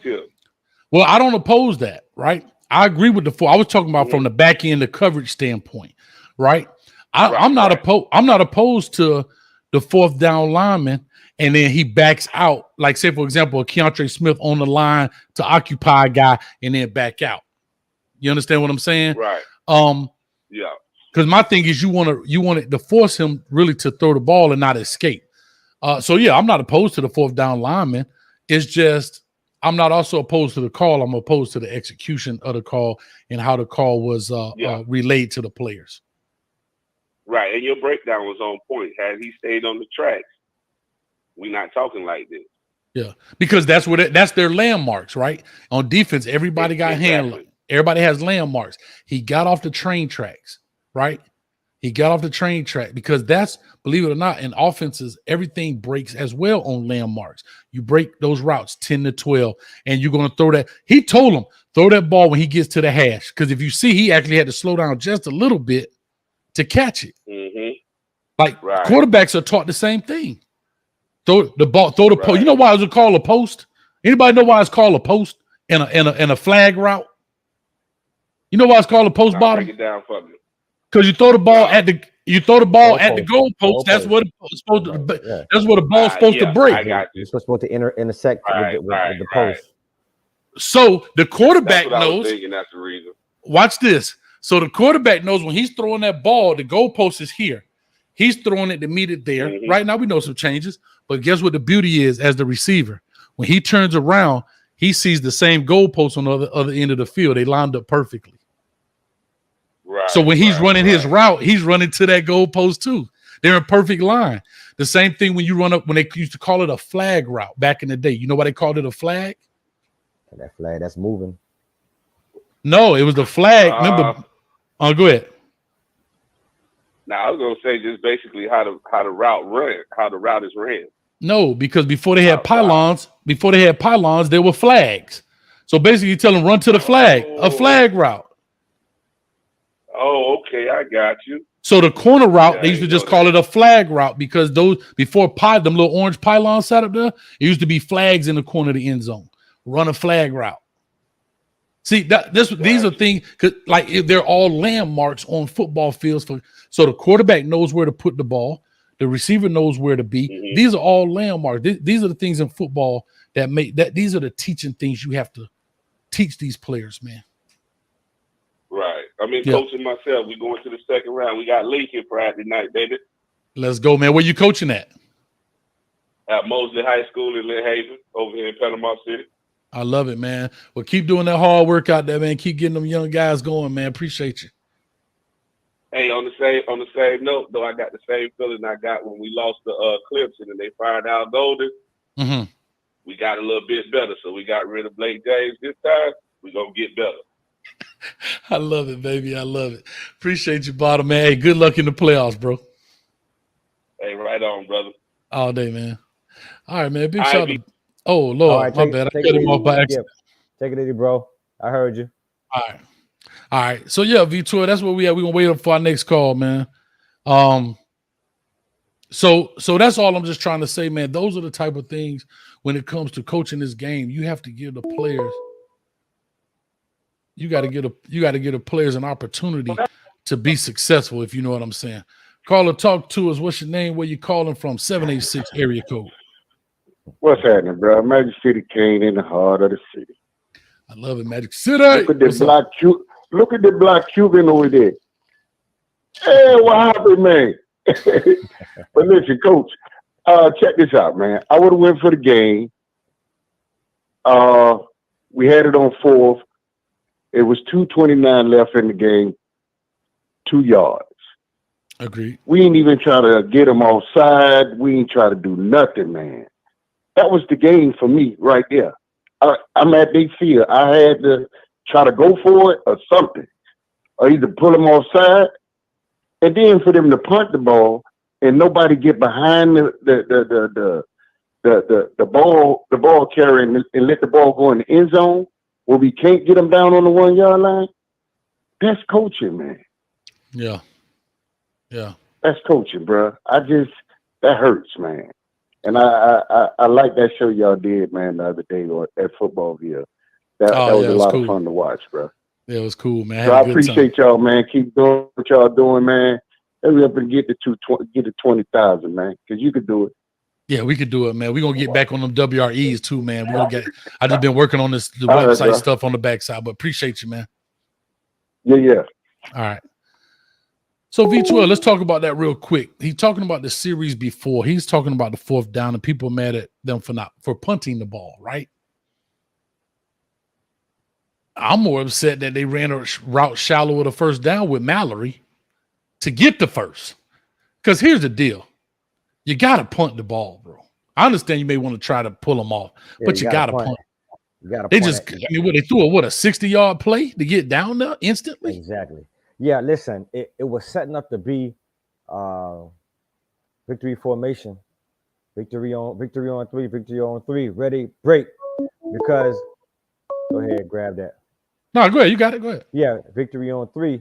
Well, I don't oppose that, right? I agree with the 4. I was talking about from the back end, the coverage standpoint, right? I'm not opposed to the 4th down lineman, and then he backs out. Like, say, for example, Keontre Smith on the line to occupy a guy and then back out. You understand what I'm saying? Right. Yeah. Because my thing is you want to force him really to throw the ball and not escape. So yeah, I'm not opposed to the 4th down lineman. It's just I'm not also opposed to the call. I'm opposed to the execution of the call and how the call was relayed to the players. Right, and your breakdown was on point. Had he stayed on the tracks, we're not talking like this. Yeah, because that's their landmarks, right? On defense, everybody got handled. Everybody has landmarks. He got off the train tracks, right? He got off the train track because that's, believe it or not, in offenses, everything breaks as well on landmarks. You break those routes 10 to 12, and you're going to throw that. He told him, throw that ball when he gets to the hash. Because if you see, he actually had to slow down just a little bit to catch it. Mm-hmm. Like quarterbacks are taught the same thing. Throw the ball, throw the post. You know why it's called a post? Anybody know why it's called a post and a flag route? You know why it's called a post bottom? Break it down for me. Because you throw the ball at the goal post. That's what it's supposed to. That's what the ball's supposed to break. I got you. It's supposed to intersect with the post. So the quarterback knows. That's the reason. Watch this. So the quarterback knows when he's throwing that ball, the goal post is here. He's throwing it to meet it there. Mm-hmm. Right now, we know some changes, but guess what the beauty is as the receiver? When he turns around, he sees the same goal post on the other end of the field. They lined up perfectly. Right. So when he's running his route, he's running to that goal post too. They're in perfect line. The same thing when you run up, when they used to call it a flag route back in the day. You know why they called it a flag? That flag, that's moving. No, it was the flag. Remember? Go ahead. Now I was gonna say just basically how the route is ran. No, because before they had pylons, there were flags. So basically, you tell them run to the flag, a flag route. Oh, okay, I got you. So the corner route, they used to just call it a flag route because those before them little orange pylons sat up there, it used to be flags in the corner of the end zone. Run a flag route. See these are things like they're all landmarks on football fields so the quarterback knows where to put the ball, the receiver knows where to be. Mm-hmm. These are all landmarks. These are the things in football that these are the teaching things you have to teach these players, man. Right. I mean, coaching myself. We going to the second round. We got Lincoln Friday night, baby. Let's go, man. Where you coaching at? At Mosley High School in Lynn Haven, over here in Panama City. I love it, man. Well, keep doing that hard work out there, man. Keep getting them young guys going, man. Appreciate you. Hey, on the same note, though, I got the same feeling I got when we lost the Clemson and they fired Al Golden. Mm-hmm. We got a little bit better, so we got rid of Blake James this time. We're gonna get better. I love it, baby. I love it. Appreciate you, Bottom, man. Hey, good luck in the playoffs, bro. Hey, right on, brother. All day, man. All right, man. Big shout out. Oh, Lord, right, my bad. I cut him off by accident. Take it easy, bro. I heard you. All right. So, yeah, V12, that's where we at. We're going to wait up for our next call, man. So that's all I'm just trying to say, man. Those are the type of things when it comes to coaching this game. You have to give the players you got to give the players an opportunity to be successful, if you know what I'm saying. Caller, talk to us. What's your name? Where you calling from? 786 area code. What's happening, bro? Magic City King in the heart of the city. I love it, Magic City. Look at the black Cuban over there. Hey, what happened, man? But listen, coach, check this out, man. I would have went for the game. We had it on fourth. It was 2:29 left in the game. 2 yards. Agreed. We ain't even try to get them offside. We ain't try to do nothing, man. That was the game for me right there. I'm at their field. I had to try to go for it or something, or either pull them offside, and then for them to punt the ball and nobody get behind the ball carrier and let the ball go in the end zone where we can't get them down on the 1 yard line. That's coaching, man. Yeah. That's coaching, bro. That hurts, man. And I like that show y'all did, man, the other day at Footballville. That was a lot of fun to watch, bro. Yeah, it was cool, man. So I appreciate y'all, man. Keep doing what y'all doing, man. Hurry up and get to 20,000, man, because you could do it. Yeah, we could do it, man. We're gonna get back on them WREs too, man. I just been working on the website stuff on the backside, but appreciate you, man. Yeah. All right. So V12, let's talk about that real quick. He's talking about the series before. He's talking about the fourth down, and people are mad at them for punting the ball, right? I'm more upset that they ran a route shallow with a first down with Mallory to get the first. Because here's the deal. You got to punt the ball, bro. I understand you may want to try to pull them off, but you got to punt. You got to They just, they threw a 60-yard play to get down there instantly? Exactly. Yeah, listen, it was setting up to be victory formation. Victory on three, ready, break. Because, go ahead, grab that. No, go ahead. You got it. Go ahead. Yeah, victory on three.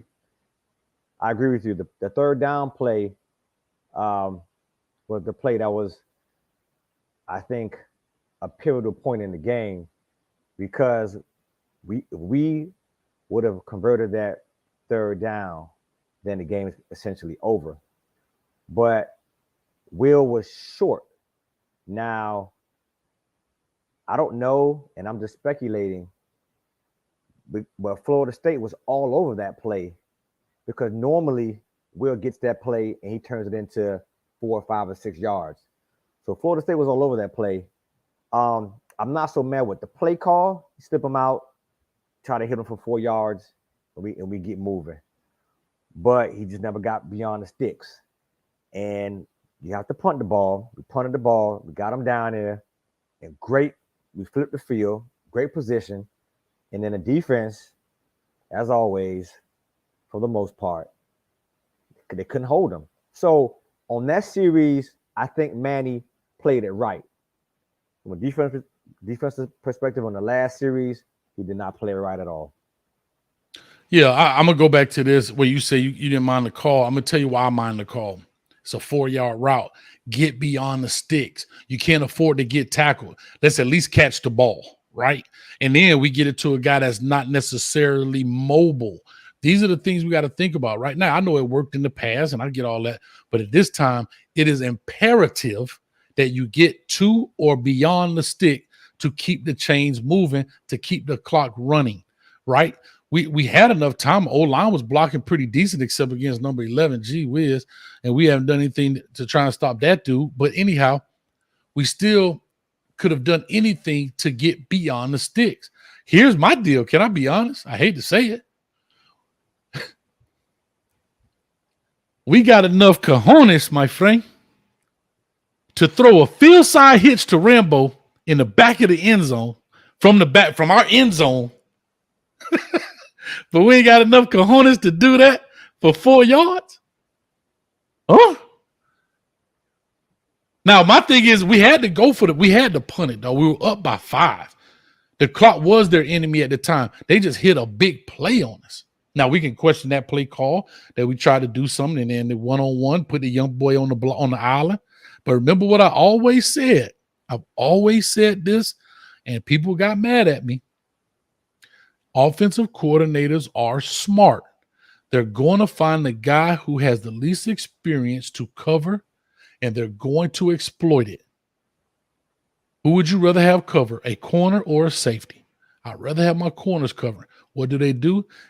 I agree with you. The third down play was the play that was, I think, a pivotal point in the game because we would have converted that third down, then the game is essentially over. But Will was short. Now, I don't know, and I'm just speculating, but Florida State was all over that play because normally Will gets that play and he turns it into 4 or 5 or 6 yards. So Florida State was all over that play. I'm not so mad with the play call. You slip him out, try to hit him for 4 yards, and we get moving. But he just never got beyond the sticks. And you have to punt the ball. We punted the ball. We got him down there. And we flipped the field. Great position. And then the defense, as always, for the most part, they couldn't hold him. So on that series, I think Manny played it right. From a defensive perspective on the last series, he did not play right at all. Yeah, I'm gonna go back to this where you say you didn't mind the call. I'm gonna tell you why I mind the call. It's a 4-yard route. Get beyond the sticks. You can't afford to get tackled. Let's at least catch the ball, right? And then we get it to a guy that's not necessarily mobile. These are the things we got to think about right now. I know it worked in the past, and I get all that, but at this time, it is imperative that you get to or beyond the stick to keep the chains moving, to keep the clock running, right? We had enough time. O-line was blocking pretty decent, except against number 11, gee whiz, and we haven't done anything to try and stop that dude. But anyhow, we still could have done anything to get beyond the sticks. Here's my deal. Can I be honest? I hate to say it. We got enough cojones, my friend, to throw a field side hitch to Rambo in the back of the end zone, from our end zone. But we ain't got enough cojones to do that for 4 yards? Huh? Now, my thing is we had to punt it, though. We were up by 5. The clock was their enemy at the time. They just hit a big play on us. Now, we can question that play call that we tried to do something and then the one-on-one, put the young boy on the island. But remember what I always said. I've always said this, and people got mad at me. Offensive coordinators are smart. They're going to find the guy who has the least experience to cover, and they're going to exploit it. Who would you rather have cover, a corner or a safety? I'd rather have my corners covered. What do?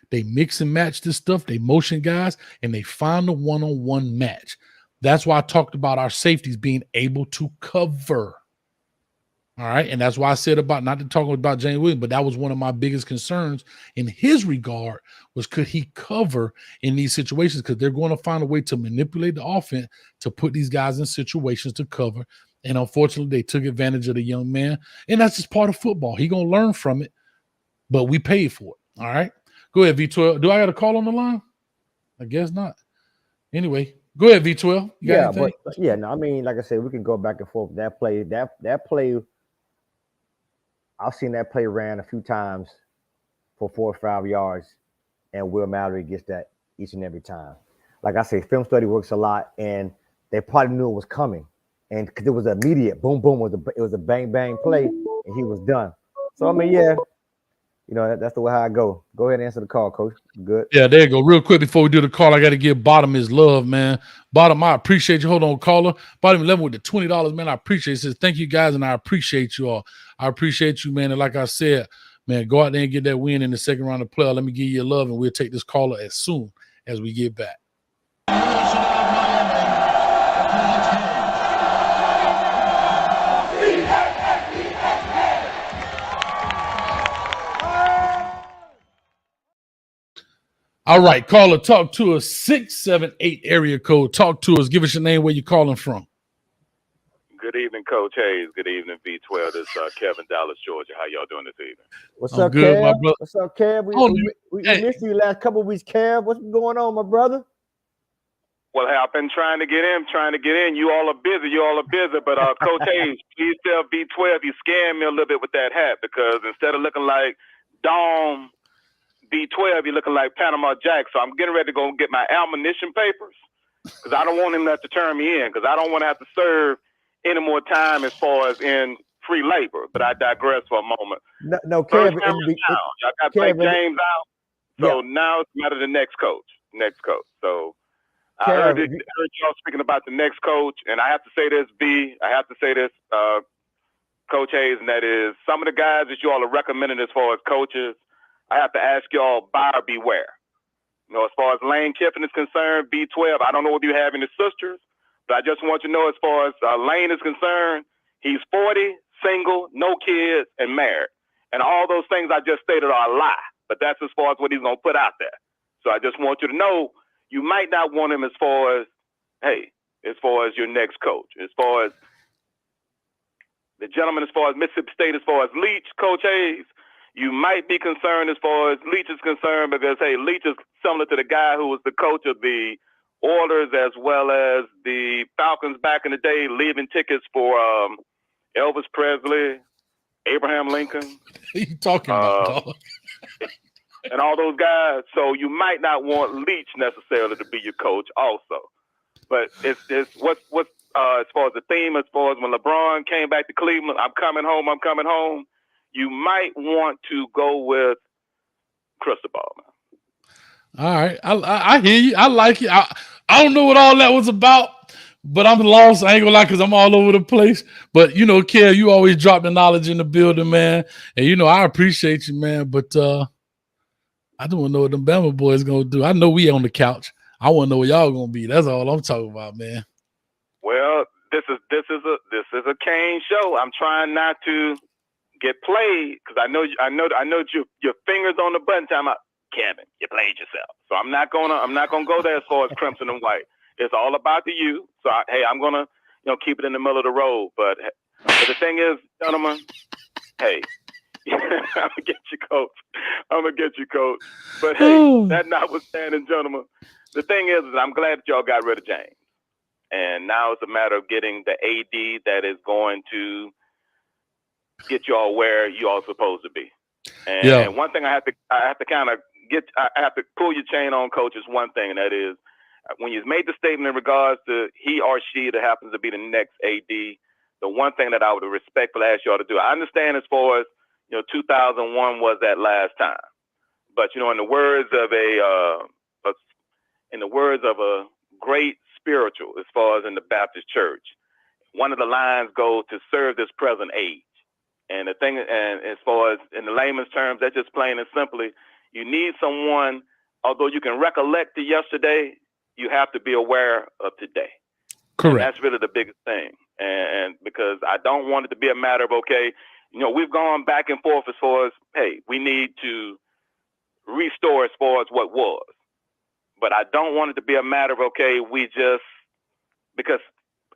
They mix and match this stuff. They motion guys, and they find the one-on-one match. That's why I talked about our safeties being able to cover. All right. And that's why I said about not to talk about James Williams, but that was one of my biggest concerns in his regard was could he cover in these situations? Because they're going to find a way to manipulate the offense to put these guys in situations to cover. And unfortunately, they took advantage of the young man. And that's just part of football. He's going to learn from it, but we paid for it. All right. Go ahead, V12. Do I got a call on the line? I guess not. Anyway, go ahead, V12. You got anything? No, I mean, like I said, we can go back and forth. That play, I've seen that play ran a few times for 4 or 5 yards, and Will Mallory gets that each and every time. Like I say, film study works a lot, and they probably knew it was coming. And because it was immediate, boom, boom, it was a bang, bang play, and he was done. So, I mean, yeah, that's the way how I go. Go ahead and answer the call, Coach. Good. Yeah, there you go. Real quick before we do the call, I got to give Bottom his love, man. Bottom, I appreciate you. Hold on, caller. Bottom 11 with the $20, man. I appreciate it. Says, thank you, guys, and I appreciate you all. I appreciate you, man. And like I said, man, go out there and get that win in the second round of play. Let me give you your love, and we'll take this caller as soon as we get back. All right, caller, talk to us. 678 area code. Talk to us. Give us your name, where you calling from. Good evening, Coach Hayes. Good evening, V12. This is Kevin, Dallas, Georgia. How y'all doing this evening? What's up, good, Kev? my brother. What's up, Kev? We missed you last couple of weeks, Kev. What's going on, my brother? Well, hey, I've been trying to get in. You all are busy. But Coach Hayes, please tell V12 you scared me a little bit with that hat, because instead of looking like Dom V12, you're looking like Panama Jack. So I'm getting ready to go get my ammunition papers, because I don't want him to turn me in, because I don't want to have to serve any more time as far as in free labor. But I digress for a moment. No, Kev. Y'all got to take James out. So now it's a matter of the next coach. So I heard y'all speaking about the next coach, and I have to say this, Coach Hayes, and that is some of the guys that you all are recommending as far as coaches, I have to ask y'all, buyer beware. As far as Lane Kiffin is concerned, B12, I don't know if you have any sisters, but I just want you to know, as far as Lane is concerned, he's 40, single, no kids, and married. And all those things I just stated are a lie, but that's as far as what he's going to put out there. So I just want you to know, you might not want him as far as your next coach. As far as the gentleman, as far as Mississippi State, as far as Leach, Coach Hayes, you might be concerned as far as Leach is concerned, because, Leach is similar to the guy who was the coach of the Oilers as well as the Falcons back in the day, leaving tickets for Elvis Presley, Abraham Lincoln. What you talking about, dog? And all those guys. So you might not want Leach necessarily to be your coach also. But it's what's as far as the theme, as far as when LeBron came back to Cleveland, I'm coming home. You might want to go with Cristobal, man. All right. I hear you. I like it. I don't know what all that was about, but I'm lost. I ain't gonna lie, because I'm all over the place. But you know, Kev, you always drop the knowledge in the building, man. And you know, I appreciate you, man. But I don't know what them Bama boys gonna do. I know we on the couch. I want to know where y'all gonna be. That's all I'm talking about, man. Well, this is a Kane show. I'm trying not to get played because I know your fingers on the button. Time out, Kevin, you played yourself. So I'm not gonna go there as far as Crimson and White. It's all about the you. So I'm gonna keep it in the middle of the road. But the thing is, gentlemen, hey. I'm gonna get you, coach. But hey, that notwithstanding, gentlemen, the thing is I'm glad that y'all got rid of James, and now it's a matter of getting the AD that is going to get y'all where you all supposed to be. And one thing I have to pull your chain on, coach, is one thing, and that is when you made the statement in regards to he or she that happens to be the next AD. The one thing that I would respectfully ask y'all to do, I understand as far as 2001 was that last time, but in the words of a great spiritual, as far as in the Baptist church, one of the lines goes to serve this present age. And the thing, and as far as in the layman's terms, that's just plain and simply, you need someone. Although you can recollect the yesterday, you have to be aware of today. Correct. And that's really the biggest thing. And because I don't want it to be a matter of, okay, we've gone back and forth as far as, hey, we need to restore as far as what was. But I don't want it to be a matter of, okay, because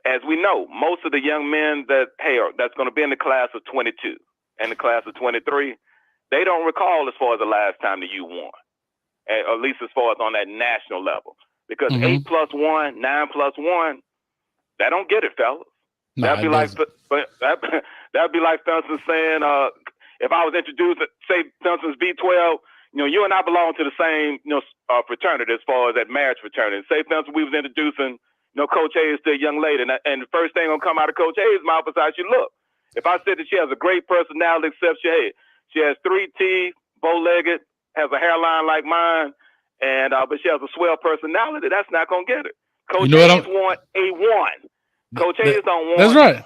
as we know, most of the young men that's going to be in the class of 22 and the class of 23, they don't recall as far as the last time that you won, at least as far as on that national level. Because 8 + 1, 9 + 1, they don't get it, fellas. No, that'd be like, for instance, saying, if I was introduced, say, for instance, B12, you and I belong to the same, fraternity as far as that marriage fraternity. Say, for instance, we was introducing, Coach Hayes to a young lady, and the first thing gonna come out of Coach Hayes' mouth is how she look. If I said that she has a great personality, except she has 3 teeth, bow-legged, has a hairline like mine, and but she has a swell personality, that's not gonna get it. Coach Hayes want a 1. Coach Hayes don't want. That's right.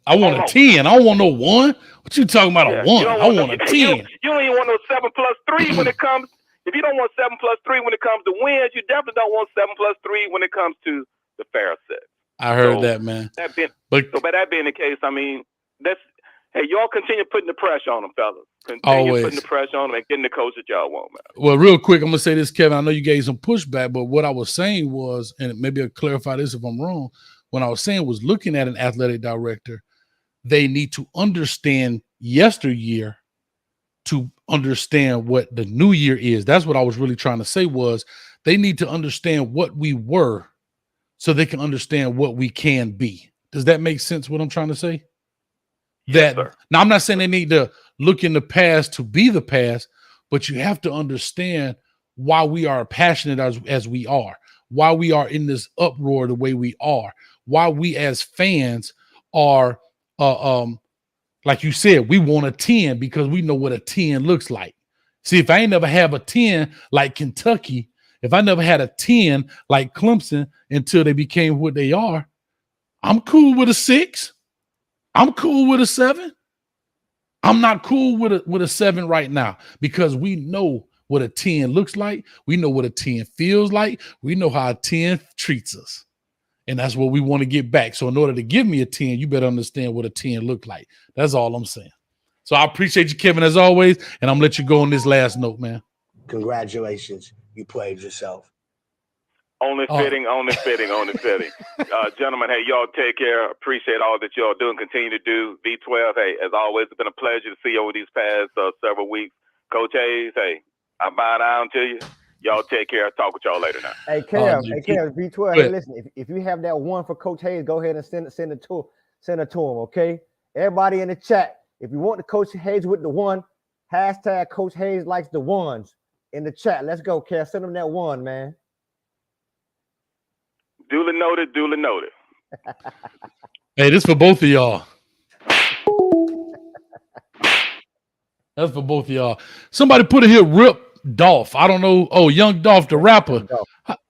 I want a 10. I don't want no 1. What you talking about, a 1? I want a 10. You don't even want no 7 + 3 when it comes. If you don't want 7 + 3 when it comes to wins, you definitely don't want 7 + 3 when it comes to the fair set. I heard that, man. By that being the case, I mean, y'all continue putting the pressure on them, fellas. Continue putting the pressure on them and getting the coach that y'all want, man. Well, real quick, I'm gonna say this, Kevin. I know you gave some pushback, but what I was saying was, and maybe I'll clarify this if I'm wrong. What I was saying was, looking at an athletic director, they need to understand yesteryear to understand what the new year is. That's what I was really trying to say, was they need to understand what we were so they can understand what we can be. Does that make sense, what I'm trying to say? Yes, sir. Now, I'm not saying they need to look in the past to be the past, but you have to understand why we are passionate as we are, why we are in this uproar the way we are, why we as fans are like you said, we want a 10 because we know what a 10 looks like. See, if I ain't never have a 10 like Kentucky, if I never had a 10 like Clemson until they became what they are, I'm cool with a 6. I'm cool with a 7. I'm not cool with a 7 right now, because we know what a 10 looks like. We know what a 10 feels like. We know how a 10 treats us. And that's what we want to get back. So in order to give me a 10, you better understand what a 10 look like. That's all I'm saying. So I appreciate you, Kevin, as always. And I'm going to let you go on this last note, man. Congratulations. You played yourself. Only fitting. Gentlemen, hey, y'all take care. Appreciate all that y'all do and continue to do. V12, hey, as always, it's been a pleasure to see you over these past several weeks. Coach Hayes, hey, I bow down to you. Y'all take care. I'll talk with y'all later now. Hey, Kev, V12, hey, listen, if you have that 1 for Coach Hayes, go ahead and send it to him, okay? Everybody in the chat, If you want the Coach Hayes with the one, hashtag Coach Hayes likes the ones in the chat. Let's go, Cass. Send them that one, man. Duly noted, duly noted. Hey, this for both of y'all. That's for both of y'all. Somebody put it here, Rip Dolph. I don't know. Oh, Young Dolph, the rapper.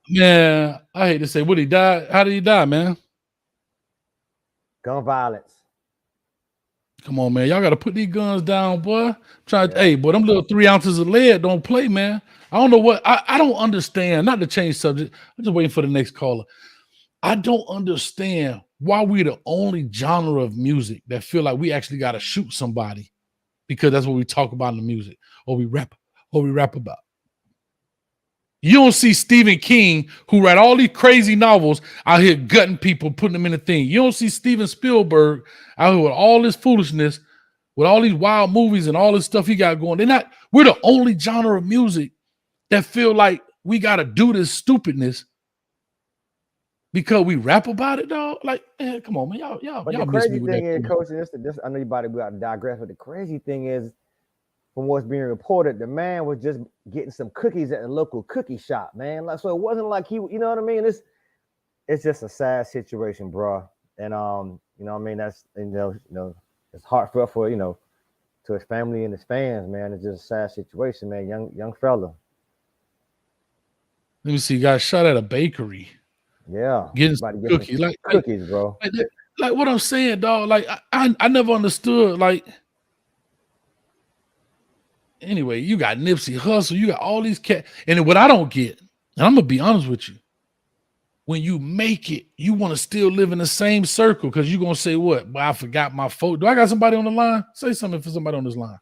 Man, I hate to say, what he died? How did he die, man? Gun violence. Come on, man. Y'all got to put these guns down, boy. Hey, boy, them little 3 ounces of lead don't play, man. I don't know what. I don't understand. Not to change subject. I'm just waiting for the next caller. I don't understand why we're the only genre of music that feel like we actually got to shoot somebody because that's what we talk about in the music or we rap about. You don't see Stephen King, who write all these crazy novels, out here gutting people, putting them in a thing. You don't see Steven Spielberg out here with all this foolishness, with all these wild movies and all this stuff he got going. We're the only genre of music that feel like we got to do this stupidness because we rap about it, dog. Like, man, come on, man. Y'all the miss crazy me with thing that. is, Coach, and this, I know you about to digress, but the crazy thing is, from what's being reported, the man was just getting some cookies at the local cookie shop, man. Like, so it wasn't like he, you know what I mean? It's just a sad situation, bro. And you know what I mean? That's you know, it's heartfelt for to his family and his fans, man. It's just a sad situation, man. Young fella. Let me see. Got shot at a bakery. Yeah, getting some cookies, cookies, bro. Like what I'm saying, dog. Like I never understood. Like, anyway, you got Nipsey Hussle, you got all these cats, and what I don't get, and I'm gonna be honest with you, when you make it, you want to still live in the same circle because you're gonna say what? Well, I forgot my phone. Do I got somebody on the line? Say something for somebody on this line.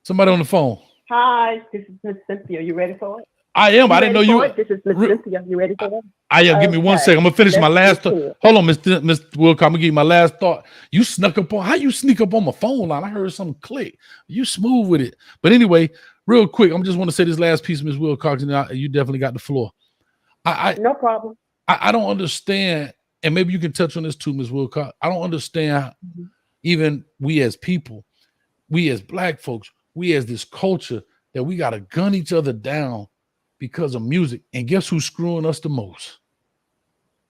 Somebody on the phone. Hi, this is Miss Cynthia. You ready for it? I am. I didn't know you. This is Miss Cynthia. You ready for it? I am. Give me 1 second. I'm gonna finish my last thought. Hold on, Mr. Wilcox. I'm gonna give you my last thought. You snuck up on. How you sneak up on my phone line? I heard something click. You smooth with it. But anyway, real quick, I'm just want to say this last piece, Ms. Wilcox, and you definitely got the floor. No problem. I don't understand, and maybe you can touch on this too, Ms. Wilcox. I don't understand. Even we as people, we as Black folks, we as this culture that we gotta gun each other down because of music. And guess who's screwing us the most?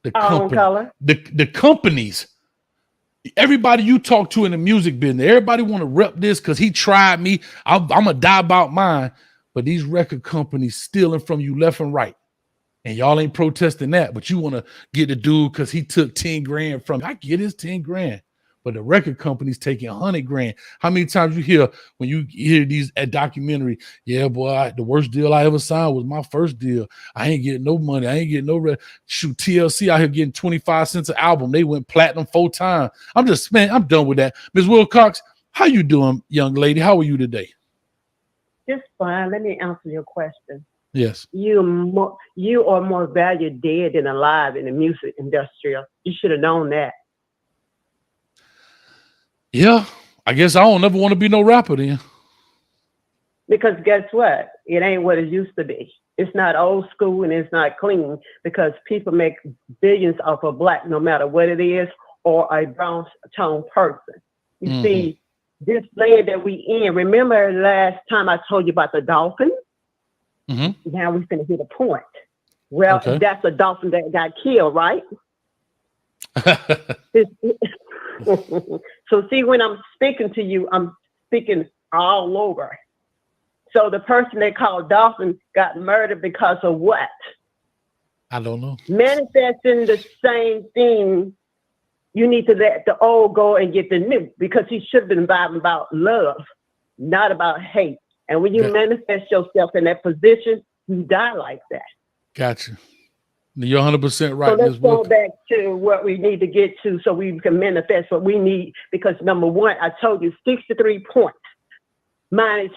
The company. The companies. Everybody you talk to in the music business, everybody want to rep this because he tried me. I'm gonna die about mine. But these record companies stealing from you left and right. And y'all ain't protesting that, but you want to get the dude because he took 10 grand from you. I get his 10 grand. But the record company's taking 100 grand. How many times you hear when you hear these at documentary? Yeah, boy, the worst deal I ever signed was my first deal. I ain't getting no money. I ain't getting no shoot. TLC out here getting 25 cents an album. They went platinum 4 times. I'm done with that. Ms. Wilcox, how you doing, young lady? How are you today? Just fine. Let me answer your question. Yes. You are more valued dead than alive in the music industry. You should have known that. Yeah, I guess I don't ever want to be no rapper then. Because guess what? It ain't what it used to be. It's not old school and it's not clean because people make billions off of Black, no matter what it is, or a brown tone person. You see, this land that we in, remember last time I told you about the dolphin? Now we're finna hit a point. Well, that's a dolphin that got killed, right? So see, when I'm speaking to you, I'm speaking all over. So the person they called Dolphin got murdered because of what? I don't know. Manifesting the same thing. You need to let the old go and get the new because he should have been vibing about love, not about hate. And when you manifest yourself in that position, you die like that. Gotcha. You're 100% right. So let's go back to what we need to get to so we can manifest what we need. Because number one, I told you 63 points minus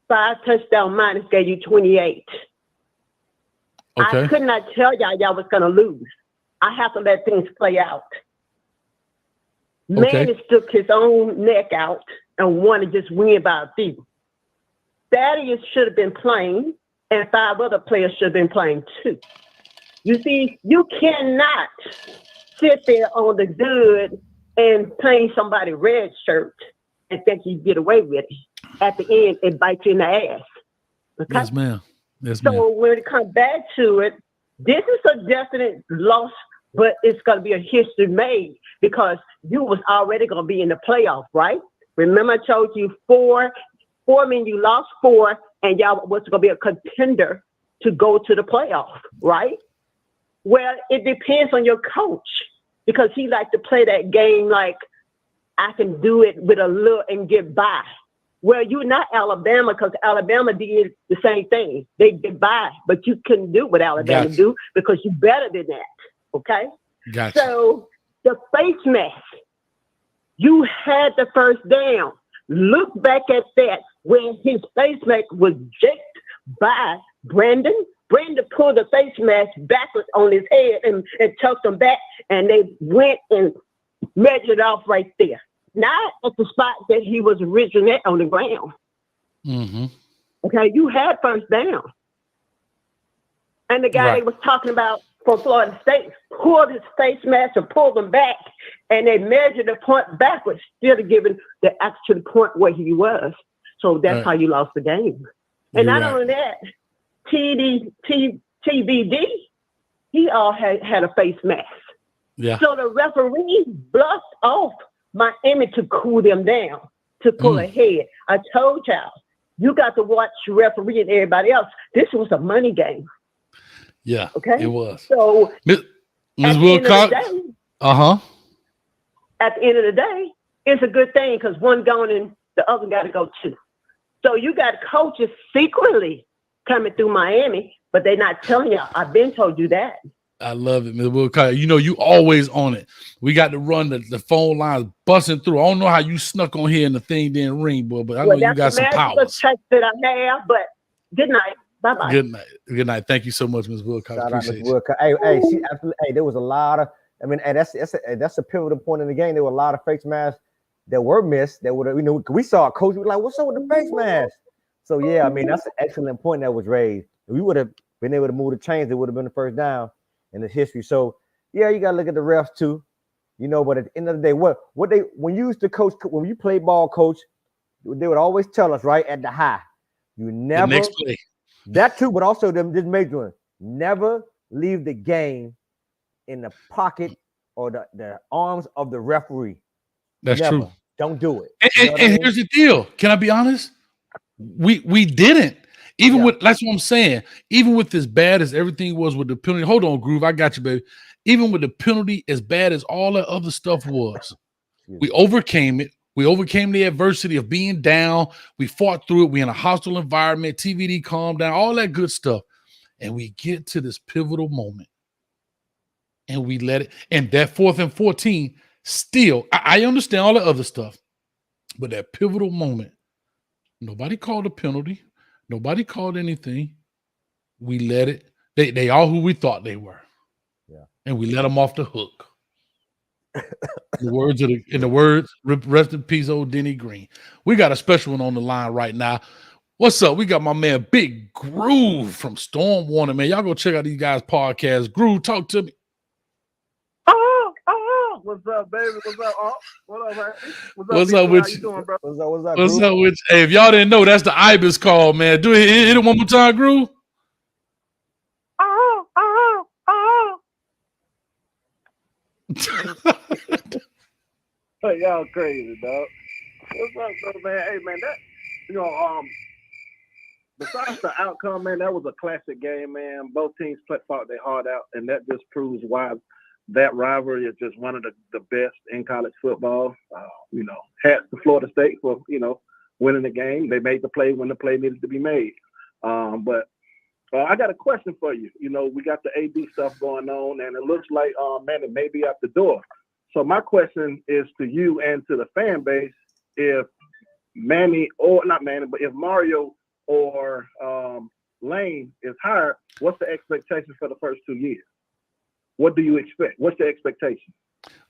5 touchdown minus gave you 28. I could not tell y'all was going to lose. I have to let things play out. Manny took his own neck out and wanted to just win by a few. Thaddeus should have been playing, and 5 other players should have been playing too. You see, you cannot sit there on the good and playing somebody red shirt and think you get away with it. At the end, it bites you in the ass. Okay? Yes, ma'am. Yes, ma'am. So when it comes back to it, this is a definite loss, but it's going to be a history made because you was already going to be in the playoff, right? Remember I told you four mean you lost 4 and y'all was going to be a contender to go to the playoff, right? Well, it depends on your coach because he likes to play that game like I can do it with a little and get by. Well, you're not Alabama because Alabama did the same thing. They get by, but you couldn't do what Alabama do because you're better than that, okay? Gotcha. So the face mask, you had the first down. Look back at that when his face mask was jigged by Brandon. Brandon pulled the face mask backwards on his head and choked him back, and they went and measured off right there. Not at the spot that he was originally at on the ground. Mm-hmm. Okay, you had first down. And the guy they was talking about from Florida State pulled his face mask and pulled him back, and they measured the point backwards, still giving the actual point where he was. So that's how you lost the game. And not only that, TBD, he all had a face mask. Yeah. So the referee bluffed off Miami to cool them down, to pull ahead. I told y'all, you got to watch referee and everybody else. This was a money game. Yeah, okay, it was. So Ms. Wilcox, at the end of the day, it's a good thing because one gone and the other got to go too. So you got coaches secretly coming through Miami, but they're not telling y'all. I've been told you that. I love it, Ms. Wilcox. You know, you always on it. We got to run the phone lines busting through. I don't know how you snuck on here and the thing didn't ring, boy, but I know you got some powers. That's the that I have, but good night. Bye-bye. Good night. Good night. Thank you so much, Ms. Wilcox. Shout out, Ms. Wilcox. Hey, there was a lot of, I mean, and that's a pivotal point in the game. There were a lot of face masks that were missed. That would, we saw a coach, we were like, what's up with the face mask? So yeah, I mean, that's an excellent point that was raised. If we would have been able to move the chains, it would have been the first down in the history. So yeah, you gotta look at the refs too, but at the end of the day, when you used to coach, when you play ball, coach, they would always tell us right at the high, you never the next play. That too, but also this major one, never leave the game in the pocket or the arms of the referee. That's never. True. Don't do it. And here's the deal. Can I be honest? We didn't. Even with, that's what I'm saying. Even with as bad as everything was with the penalty. Hold on, Groove. I got you, baby. Even with the penalty, as bad as all that other stuff was, we overcame it. We overcame the adversity of being down. We fought through it. We in a hostile environment. TVD calmed down, all that good stuff. And we get to this pivotal moment. And we let it. And that 4th and 14, still, I understand all the other stuff. But that pivotal moment, nobody called a penalty. Nobody called anything. We let it. They are who we thought they were. Yeah. And we let them off the hook. In the words, rest in peace, old Denny Green. We got a special one on the line right now. What's up? We got my man Big Groove from Storm Warner, man. Y'all go check out these guys' podcast. Groove, talk to me. What's up, baby? What's up? What up, man? What's up with you? Doing, bro? What's up with you? Hey, if y'all didn't know, that's the Ibis call, man. Do it. Hit it one more time, Groove. Hey, y'all crazy, dog. What's up, though, man? Hey, man, that, besides the outcome, man, that was a classic game, man. Both teams fought their heart out, and that just proves why that rivalry is just one of the best in college football. Hats to Florida State for, winning the game. They made the play when the play needed to be made. But I got a question for you. We got the AD stuff going on, and it looks like, man, it may be out the door. So my question is to you and to the fan base, if if Mario or Lane is hired, what's the expectation for the first 2 years? What do you expect? What's the expectation?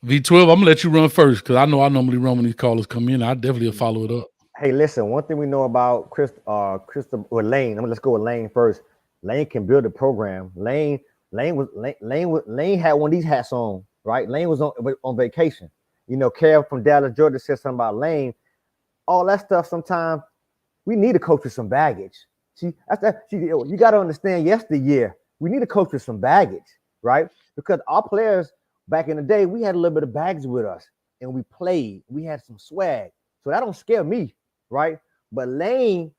V12, I'm going to let you run first because I know I normally run when these callers come in. I definitely will follow it up. Hey, listen, one thing we know about Lane, let's go with Lane first. Lane can build a program. Lane had one of these hats on, right? Lane was on vacation. You know, Carol from Dallas, Georgia said something about Lane. All that stuff, sometimes we need a coach with some baggage. See, you got to understand, yesteryear, we need a coach with some baggage, right? Because our players back in the day, we had a little bit of baggage with us, and we played. We had some swag. So that don't scare me, right? But Lane,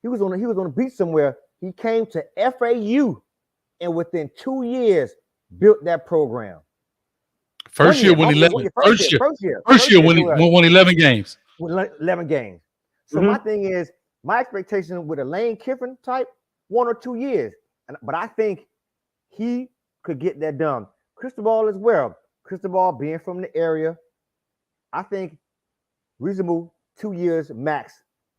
he was on the beach somewhere. He came to FAU, and within 2 years, built that program. First year when 11 won 11 games. 11 games. So my thing is, my expectation with a Lane Kiffin type, 1 or 2 years. But I think he could get that done. Cristobal as well. Cristobal being from the area, I think reasonable 2 years max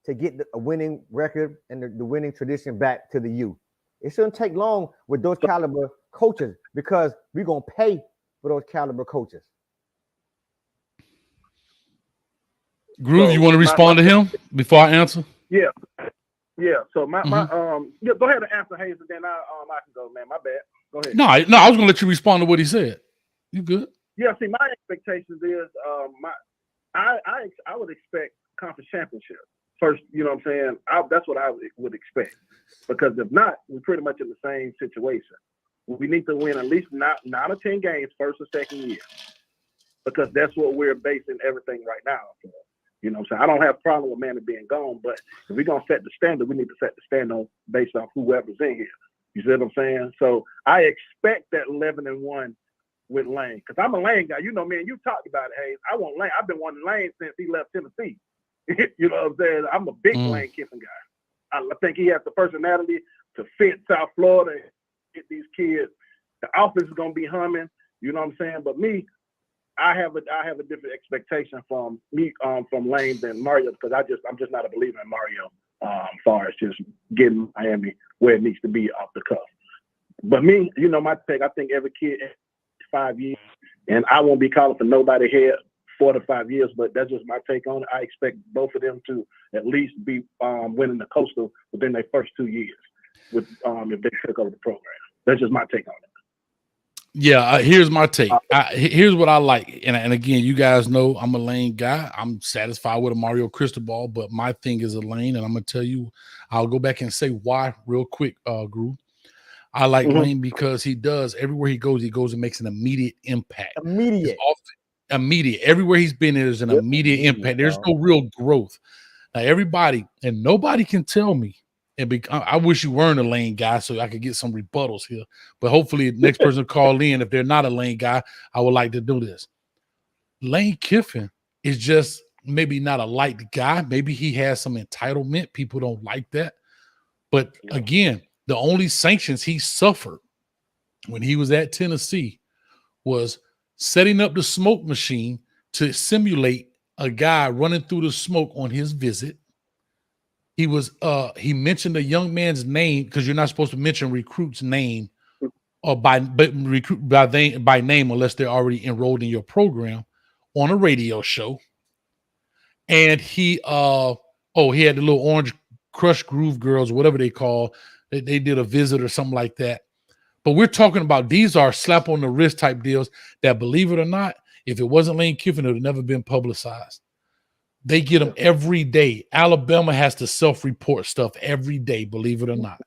to get a winning record and the winning tradition back to the U. It shouldn't take long with those caliber coaches because we're going to pay for those caliber coaches. Groove, you want to respond to him before I answer? Yeah. So go ahead and answer, Hayes, and then I can go, man. My bad. Go ahead. No, I was gonna let you respond to what he said. You good? Yeah. See, my expectations is I would expect conference championship first. You know what I'm saying? That's what I would expect, because if not, we're pretty much in the same situation. We need to win at least 9 or 10 games first or second year, because that's what we're basing everything right now for. You know what I'm saying? I don't have a problem with Manny being gone, but if we're going to set the standard, we need to set the standard based on whoever's in here. You see what I'm saying? So I expect that 11-1 with Lane, because I'm a Lane guy. You know me, and you talked about it, Hayes. I want Lane. I've been wanting Lane since he left Tennessee. You know what I'm saying? I'm a big Lane Kiffin guy. I think he has the personality to fit South Florida and get these kids. The offense is going to be humming. You know what I'm saying? But me, I have a different expectation from Lane than Mario, because I'm just not a believer in Mario as far as just getting Miami where it needs to be off the cuff. But me, you know, my take, I think every kid 5 years, and I won't be calling for nobody here 4 to 5 years, but that's just my take on it. I expect both of them to at least be winning the Coastal within their first 2 years with if they took over the program. That's just my take on it. Yeah, here's my take. Here's what I like. And again, you guys know I'm a Lane guy. I'm satisfied with a Mario Cristobal, but my thing is a Lane, and I'm going to tell you, I'll go back and say why real quick, Groove. I like Lane because he does, everywhere he goes and makes an immediate impact. Immediate. Everywhere he's been, there's an immediate impact. There's no real growth. Now, everybody, and nobody can tell me, I wish you weren't a Lane guy so I could get some rebuttals here. But hopefully the next person call in, if they're not a Lane guy, I would like to do this. Lane Kiffin is just maybe not a liked guy. Maybe he has some entitlement. People don't like that. But again, the only sanctions he suffered when he was at Tennessee was setting up the smoke machine to simulate a guy running through the smoke on his visit. He mentioned a young man's name, because you're not supposed to mention recruit's name or by name unless they're already enrolled in your program, on a radio show. And he had the little Orange Crush Groove girls, whatever they call. They did a visit or something like that. But we're talking about, these are slap on the wrist type deals that, believe it or not, if it wasn't Lane Kiffin, it would have never been publicized. They get them every day. Alabama has to self-report stuff every day, believe it or not.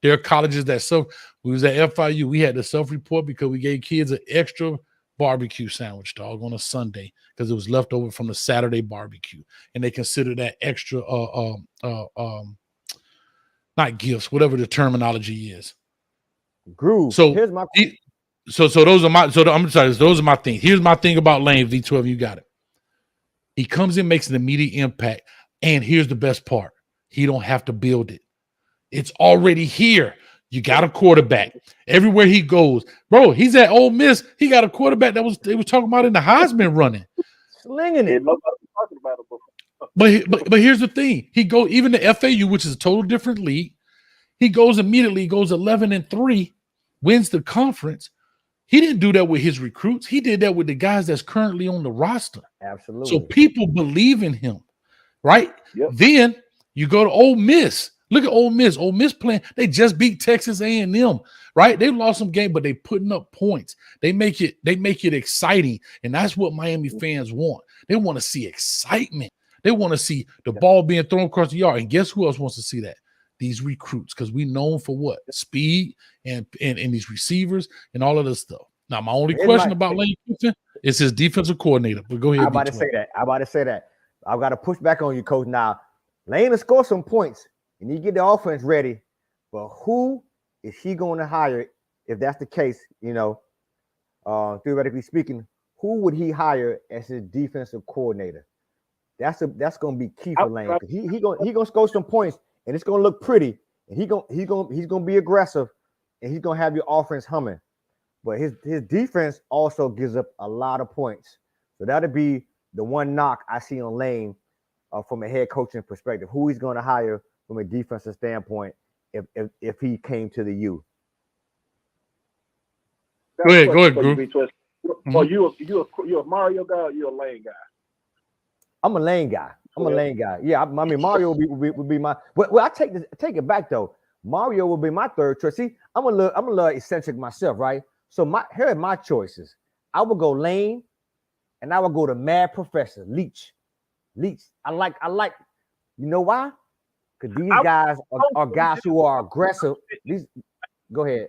There are colleges that we was at FIU, we had to self-report because we gave kids an extra barbecue sandwich, dog, on a Sunday, because it was left over from the Saturday barbecue. And they consider that extra not gifts, whatever the terminology is. Groove. So here's my those are my things. Here's my thing about Lane V12. You got it. He comes in, makes an immediate impact, and here's the best part: he don't have to build it. It's already here. You got a quarterback everywhere he goes, bro. He's at Ole Miss. He got a quarterback they was talking about in the Heisman running, slinging it. But here's the thing: he goes even the FAU, which is a total different league. He goes immediately, goes 11-3, wins the conference. He didn't do that with his recruits. He did that with the guys that's currently on the roster. Absolutely. So people believe in him, right? Yep. Then you go to Ole Miss. Look at Ole Miss. Ole Miss playing. They just beat Texas A&M, right? They lost some game, but they putting up points. They make it exciting, and that's what Miami fans want. They want to see excitement. They want to see the ball being thrown across the yard. And guess who else wants to see that? These recruits, because we known for what? Speed and these receivers and all of this stuff. Now, my only question about Lane Kiffin is his defensive coordinator. But go ahead. I'm about to say that. I've got to push back on you, Coach. Now, Lane will score some points and you get the offense ready, but who is he going to hire if that's the case? You know, theoretically speaking, who would he hire as his defensive coordinator? That's going to be key for Lane. He gonna score some points and it's going to look pretty, and he's going to be aggressive, and he's going to have your offense humming. But his defense also gives up a lot of points. So that'll be the one knock I see on Lane from a head coaching perspective. Who he's going to hire from a defensive standpoint if he came to the U. Go ahead, Drew. Mm-hmm. You a Mario guy or you a Lane guy? I'm a Lane guy. Yeah, I mean Mario would be my. Well, I take it back though. Mario will be my third choice. See, I'm a little eccentric myself, right? So here are my choices. I would go Lane, and I would go to Mad Professor Leach. I like. You know why? Because these guys are guys who are aggressive. Go ahead.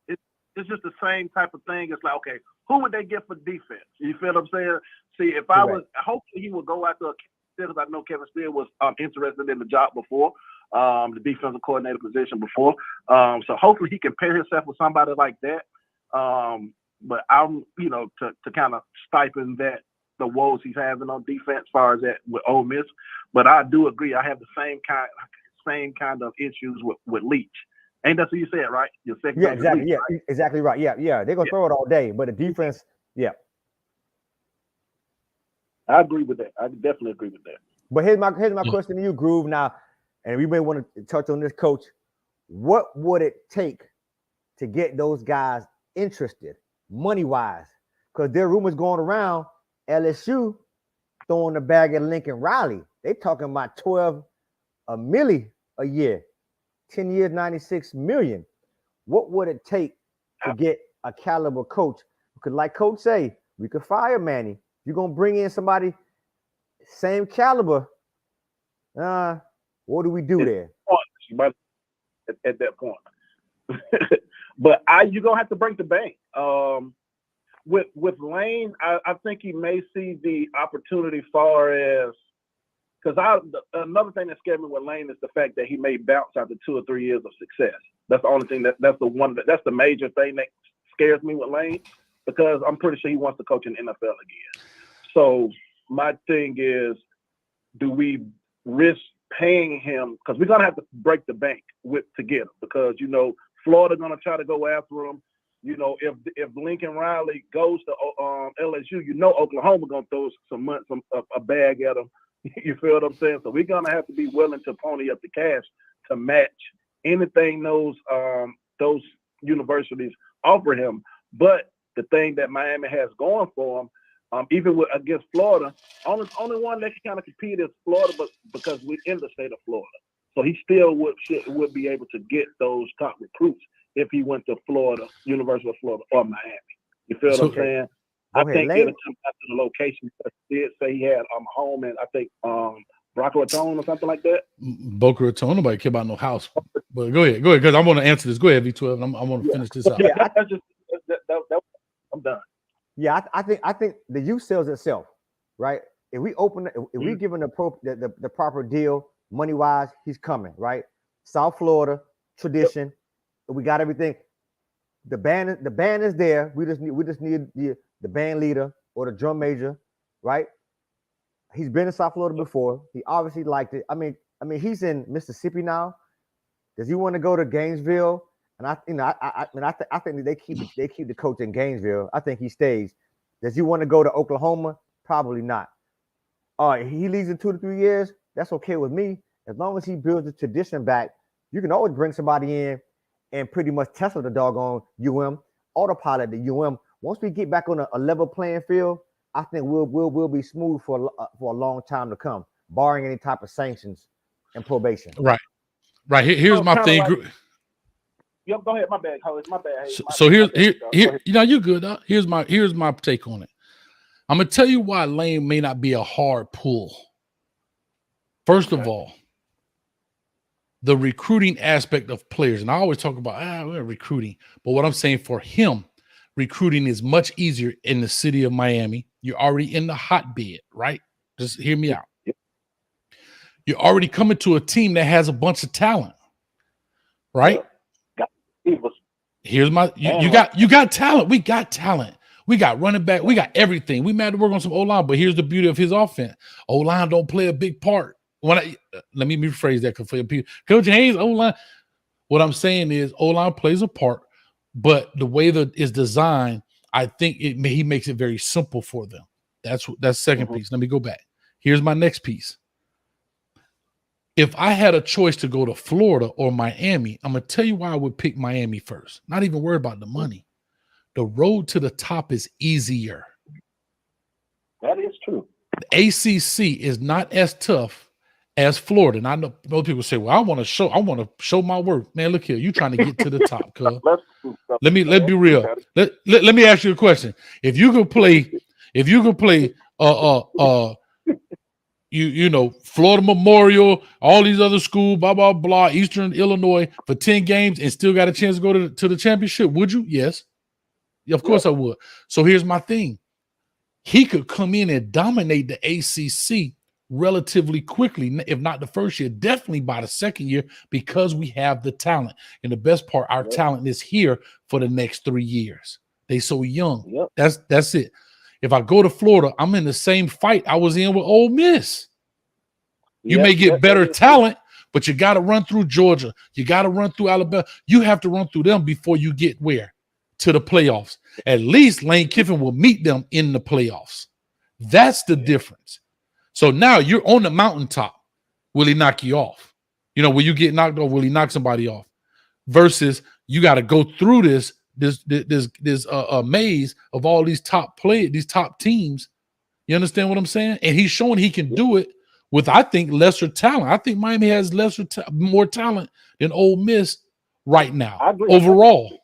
It's just the same type of thing. It's like, okay, who would they get for defense? You feel what I'm saying? See, if I was, hopefully he would go after because I know Kevin Steele was interested in the job before, the defensive coordinator position before. So hopefully he can pair himself with somebody like that. But I'm, to kind of stipend the woes he's having on defense as far as that with Ole Miss. But I do agree. I have the same kind of issues with Leach. Ain't that what you said, right? Your second exactly. Leach, yeah, right? Exactly right. Yeah. They're gonna throw it all day, but the defense, yeah. I agree with that. I definitely agree with that. But here's my question to you, Groove. Now, and we may want to touch on this, Coach. What would it take to get those guys interested, money-wise? Because there are rumors going around LSU throwing the bag at Lincoln Riley. They talking about $12 million a year, 10 years, $96 million. What would it take to get a caliber coach? Because like Coach say, we could fire Manny. You're going to bring in somebody same caliber. What do we do there? At that point. But you're going to have to break the bank. With Lane, I think he may see the opportunity far as because another thing that scared me with Lane is the fact that he may bounce after 2 or 3 years of success. That's the only thing that's the major thing that scares me with Lane, because I'm pretty sure he wants to coach in the NFL again. So my thing is, do we risk paying him? Because we're gonna have to break the bank to get him, because Florida gonna try to go after him. If Lincoln Riley goes to LSU, Oklahoma gonna throw a bag at him. You feel what I'm saying? So we're gonna have to be willing to pony up the cash to match anything those universities offer him. But the thing that Miami has going for him, even against Florida, only one that can kind of compete is Florida, but because we're in the state of Florida, so he still would be able to get those top recruits if he went to Florida, University of Florida, or Miami. You feel what I'm saying? I think it'll come back to the location. He did say he had a home in, I think, Boca Raton or something like that. Boca Raton, nobody care about no house. But go ahead, because I want to answer this. Go ahead, V12. I want to finish this out. Yeah, I'm done. Yeah, I think the youth sells itself, right? If we give him the proper deal, money wise, he's coming, right? South Florida tradition, we got everything. The band is there. We just need the band leader or the drum major, right? He's been in South Florida before. He obviously liked it. I mean, he's in Mississippi now. Does he want to go to Gainesville? And I think they keep the coach in Gainesville. I think he stays. Does he want to go to Oklahoma? Probably not. All right, he leaves in 2 to 3 years. That's okay with me, as long as he builds the tradition back. You can always bring somebody in and pretty much Tesla the doggone autopilot the Once we get back on a level playing field, I think we'll be smooth for a long time to come, barring any type of sanctions and probation. Right. Right here's my thing. Yep, go ahead. My bad, Coach. My bad. Hey, So here, you know, you're good. Here's my take on it. I'm gonna tell you why Lane may not be a hard pull. First of all, the recruiting aspect of players, and I always talk about we're recruiting, but what I'm saying for him, recruiting is much easier in the city of Miami. You're already in the hotbed, right? Just hear me out. You're already coming to a team that has a bunch of talent, right? Here's my you got talent. We got talent. We got running back. We got everything. We might have to work on some O-line, but here's the beauty of his offense. O-line don't play a big part. Let me rephrase that for people. Coach Haynes, O-line. What I'm saying is O-line plays a part, but the way that it's designed, I think he makes it very simple for them. That's second piece. Let me go back. Here's my next piece. If I had a choice to go to Florida or Miami, I'm going to tell you why I would pick Miami first. Not even worry about the money. The road to the top is easier. That is true. The ACC is not as tough as Florida. And I know most people say, well, I want to show my work. Man, look here. You're trying to get to the top, cuz. Let's be real. Let me ask you a question. If you could play you know, Florida Memorial, all these other schools, blah, blah, blah, Eastern Illinois for 10 games and still got a chance to go to the championship, would you? Yes. Of course I would. So here's my thing. He could come in and dominate the ACC relatively quickly, if not the first year, definitely by the second year, because we have the talent. And the best part, our talent is here for the next 3 years. They so young. That's it. If I go to Florida, I'm in the same fight I was in with Ole Miss. You may get better talent, but you got to run through Georgia. You got to run through Alabama. You have to run through them before you get where? To the playoffs. At least Lane Kiffin will meet them in the playoffs. That's the difference. So now you're on the mountaintop. Will he knock you off? You know, when you get knocked off, will he knock somebody off? Versus you got to go through this maze of all these top teams. You understand what I'm saying? And he's showing he can do it with, I think, lesser talent. I think Miami has more talent than Ole Miss right now. Overall.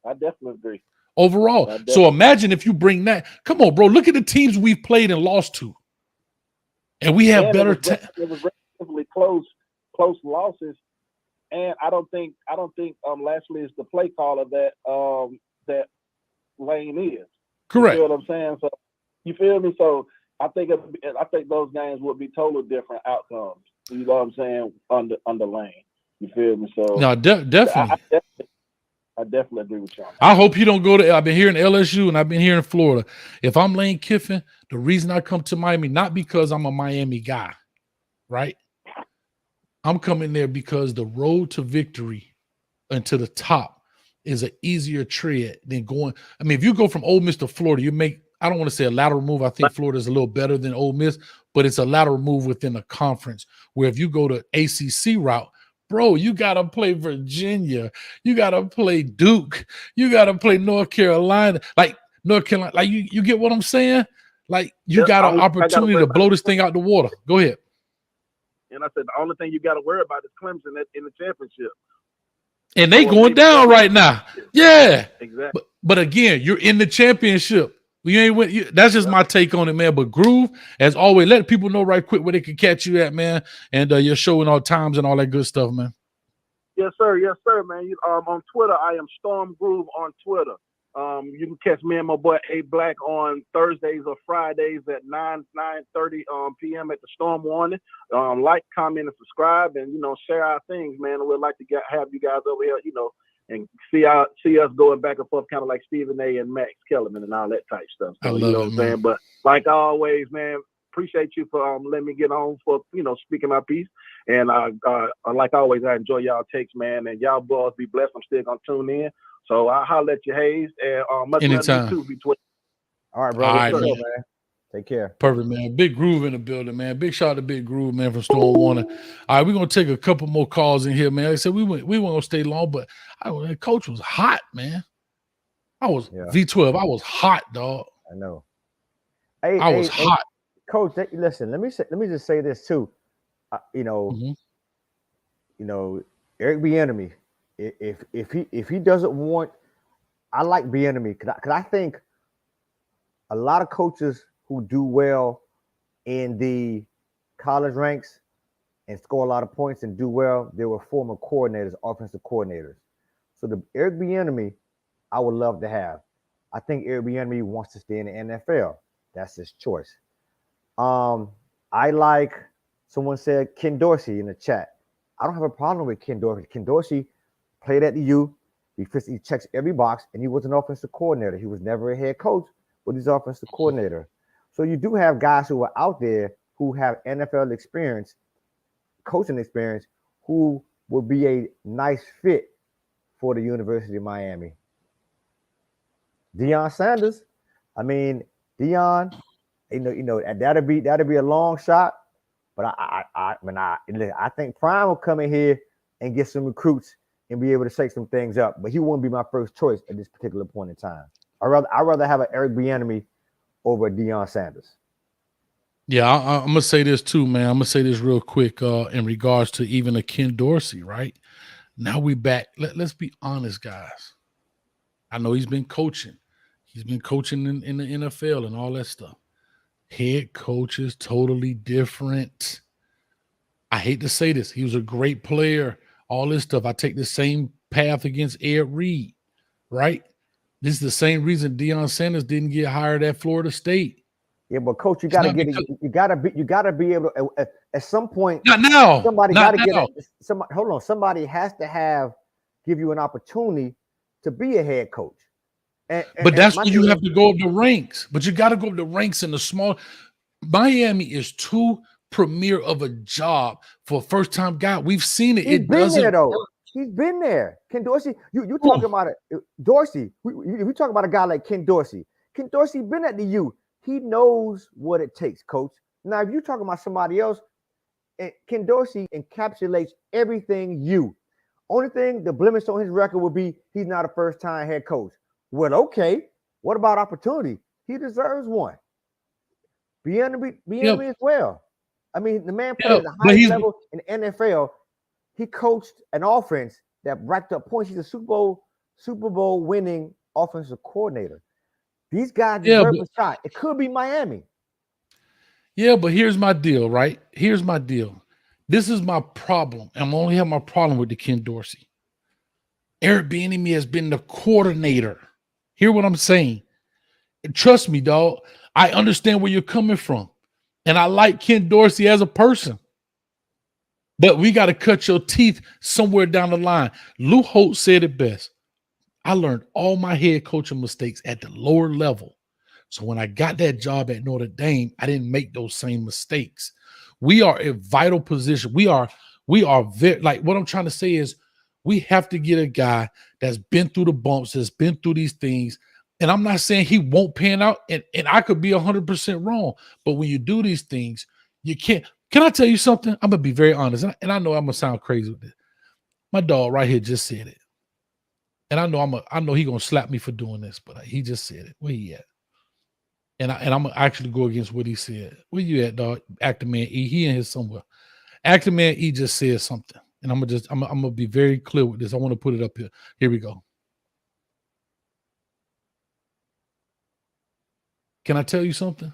I definitely agree. Overall. So imagine if you bring that. Come on, bro. Look at the teams we've played and lost to. And we have better talent. It was relatively close losses. And I don't think Lashley is the play caller that Lane is. Correct. You feel what I'm saying? So you feel me? So I think those games would be totally different outcomes. You know what I'm saying? Under Lane. You feel me? So no, definitely. I definitely agree with you. I hope you don't go to. I've been here in LSU and I've been here in Florida. If I'm Lane Kiffin, the reason I come to Miami, not because I'm a Miami guy, right? I'm coming there because the road to victory and to the top is an easier tread than going. I mean, if you go from Ole Miss to Florida, you make, I don't want to say a lateral move. I think Florida is a little better than Ole Miss, but it's a lateral move within a conference where if you go to ACC route, bro, you got to play Virginia. You got to play Duke. You got to play North Carolina. Like North Carolina, like you get what I'm saying? Like you got an opportunity to blow this thing out the water. Go ahead. And I said, the only thing you got to worry about is Clemson in the championship. And they going down right now. Yeah. Exactly. But again, you're in the championship. You ain't win. That's just my take on it, man. But Groove, as always, let people know right quick where they can catch you at, man. And your show and all times and all that good stuff, man. Yes, sir. Yes, sir, man. On Twitter, I am Storm Groove on Twitter. You can catch me and my boy A Black on Thursdays or Fridays at 9:30 p.m. at the Storm Warning. Like, comment, and subscribe, and share our things, man. We'd like to have you guys over here, and see us going back and forth, kind of like Stephen A. and Max Kellerman and all that type stuff. So, I love you know it, what I'm man. saying? But like always, man, appreciate you for letting me get on for speaking my piece. And like always, I enjoy y'all takes, man. And y'all boys be blessed. I'm still gonna tune in. So I'll holler at you, Hayes. And much love to you too, between. All right, bro. All right, man. Take care. Perfect, man. Big Groove in the building, man. Big shout out to Big Groove, man, from Storm Warning. All right, we're gonna take a couple more calls in here, man. Like I said, we weren't gonna stay long, but Coach was hot, man. I was V12. I was hot, dog. I know. I was hot. Coach, listen. Let me just say this too. Eric Bieniemy, if he doesn't want, I like Bieniemy because I think a lot of coaches who do well in the college ranks and score a lot of points and do well, they were former coordinators, offensive coordinators. So the Eric Bieniemy, I would love to have. I think Eric Bieniemy wants to stay in the NFL. That's his choice. I like, someone said Ken Dorsey in the chat. I don't have a problem with Ken Dorsey. Ken Dorsey played at the U. He checks every box, and he was an offensive coordinator. He was never a head coach, but he's offensive coordinator. So you do have guys who are out there who have NFL experience, coaching experience, who will be a nice fit for the University of Miami. Deion Sanders, I mean, Deion, that'll be a long shot, but I think Prime will come in here and get some recruits and be able to shake some things up. But he won't be my first choice at this particular point in time. I'd rather have an Eric Bieniemy over Deion Sanders. Yeah, I'm gonna say this too, man. I'm gonna say this real quick in regards to even a Ken Dorsey, right? Now we back. Let's be honest, guys. I know he's been coaching. He's been coaching in the NFL and all that stuff. Head coach is totally different. I hate to say this. He was a great player, all this stuff. I take the same path against Ed Reed, right? This is the same reason Deion Sanders didn't get hired at Florida State. Yeah, but coach, you gotta be able to at some point. Not now. Somebody gotta get it. Somebody has to give you an opportunity to be a head coach. But that's when you have to go up the ranks. But you got to go up the ranks in the small. Miami is too premier of a job for a first-time guy. We've seen it. It doesn't work. He's been there. Ken Dorsey, you talking about it. Dorsey, we talk about a guy like Ken Dorsey. Ken Dorsey been at the U. He knows what it takes, coach. Now, if you're talking about somebody else, Ken Dorsey encapsulates everything you. Only thing, the blemish on his record would be he's not a first-time head coach. Well, okay. What about opportunity? He deserves one. Bieniemy as well. I mean, the man played at the highest level in the NFL. He coached an offense that racked up points. He's a Super Bowl winning offensive coordinator. These guys deserve a shot. It could be Miami. Yeah, but here's my deal, right? Here's my deal. This is my problem. I'm only have my problem with the Ken Dorsey. Eric Bieniemy has been the coordinator. Hear what I'm saying? And trust me, dog. I understand where you're coming from. And I like Ken Dorsey as a person. But we got to cut your teeth somewhere down the line. Lou Holtz said it best. I learned all my head coaching mistakes at the lower level. So when I got that job at Notre Dame, I didn't make those same mistakes. We are a vital position. We are very, like, what I'm trying to say is we have to get a guy that's been through the bumps, that's been through these things. And I'm not saying he won't pan out, and I could be 100% wrong. But when you do these things, you can't. Can I tell you something? I'm going to be very honest, and I know I'm going to sound crazy with this. My dog right here just said it. And I know he going to slap me for doing this, but he just said it. Where he at? And I'm going to actually go against what he said. Where you at, dog? Actor Man E. He in here somewhere. Actor Man E just said something. And I'm going to be very clear with this. I want to put it up here. Here we go. Can I tell you something?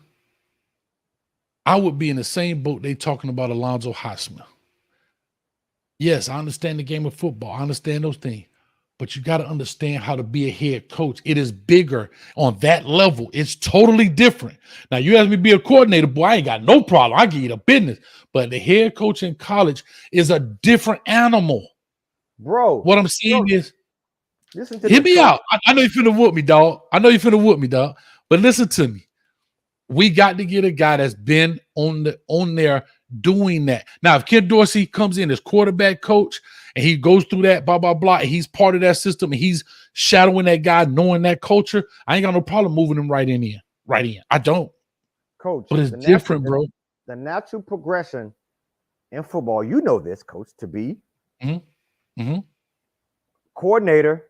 I would be in the same boat they talking about Alonzo Highsmith. Yes, I understand the game of football. I understand those things. But you got to understand how to be a head coach. It is bigger on that level. It's totally different. Now, you ask me to be a coordinator, boy, I ain't got no problem. I give you the business. But the head coach in college is a different animal. Bro. What I'm saying is, hit me out. I know you're finna whoop me, dog. But listen to me. We got to get a guy that's been on there doing that. Now, if Ken Dorsey comes in as quarterback coach and he goes through that, blah, blah, blah, and he's part of that system and he's shadowing that guy, knowing that culture, I ain't got no problem moving him right in. I don't. Coach. But it's different, bro. The natural progression in football, you know this, coach, to be coordinator,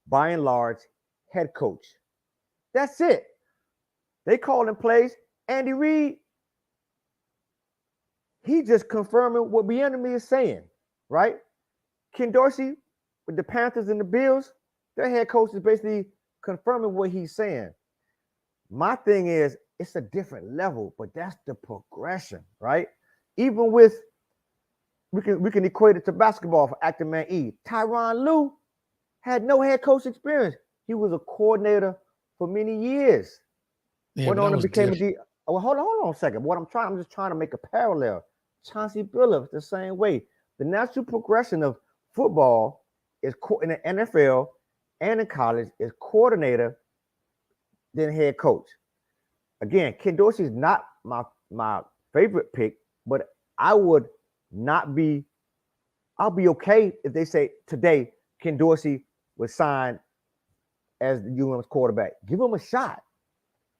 by and large, head coach. That's it. They call in plays. Andy Reid, he just confirming what Bieniemy is saying, right? Ken Dorsey with the Panthers and the Bills, their head coach is basically confirming what he's saying. My thing is, it's a different level, but that's the progression, right? Even with, we can equate it to basketball for Active Man E. Tyronn Lue had no head coach experience. He was a coordinator for many years. Yeah, Went on and became a D. Well, hold on a second. I'm just trying to make a parallel. Chauncey Billups, the same way. The natural progression of football is in the NFL and in college is coordinator, then head coach. Again, Ken Dorsey is not my favorite pick, but I'll be okay if they say today Ken Dorsey was signed as the UM's quarterback. Give him a shot.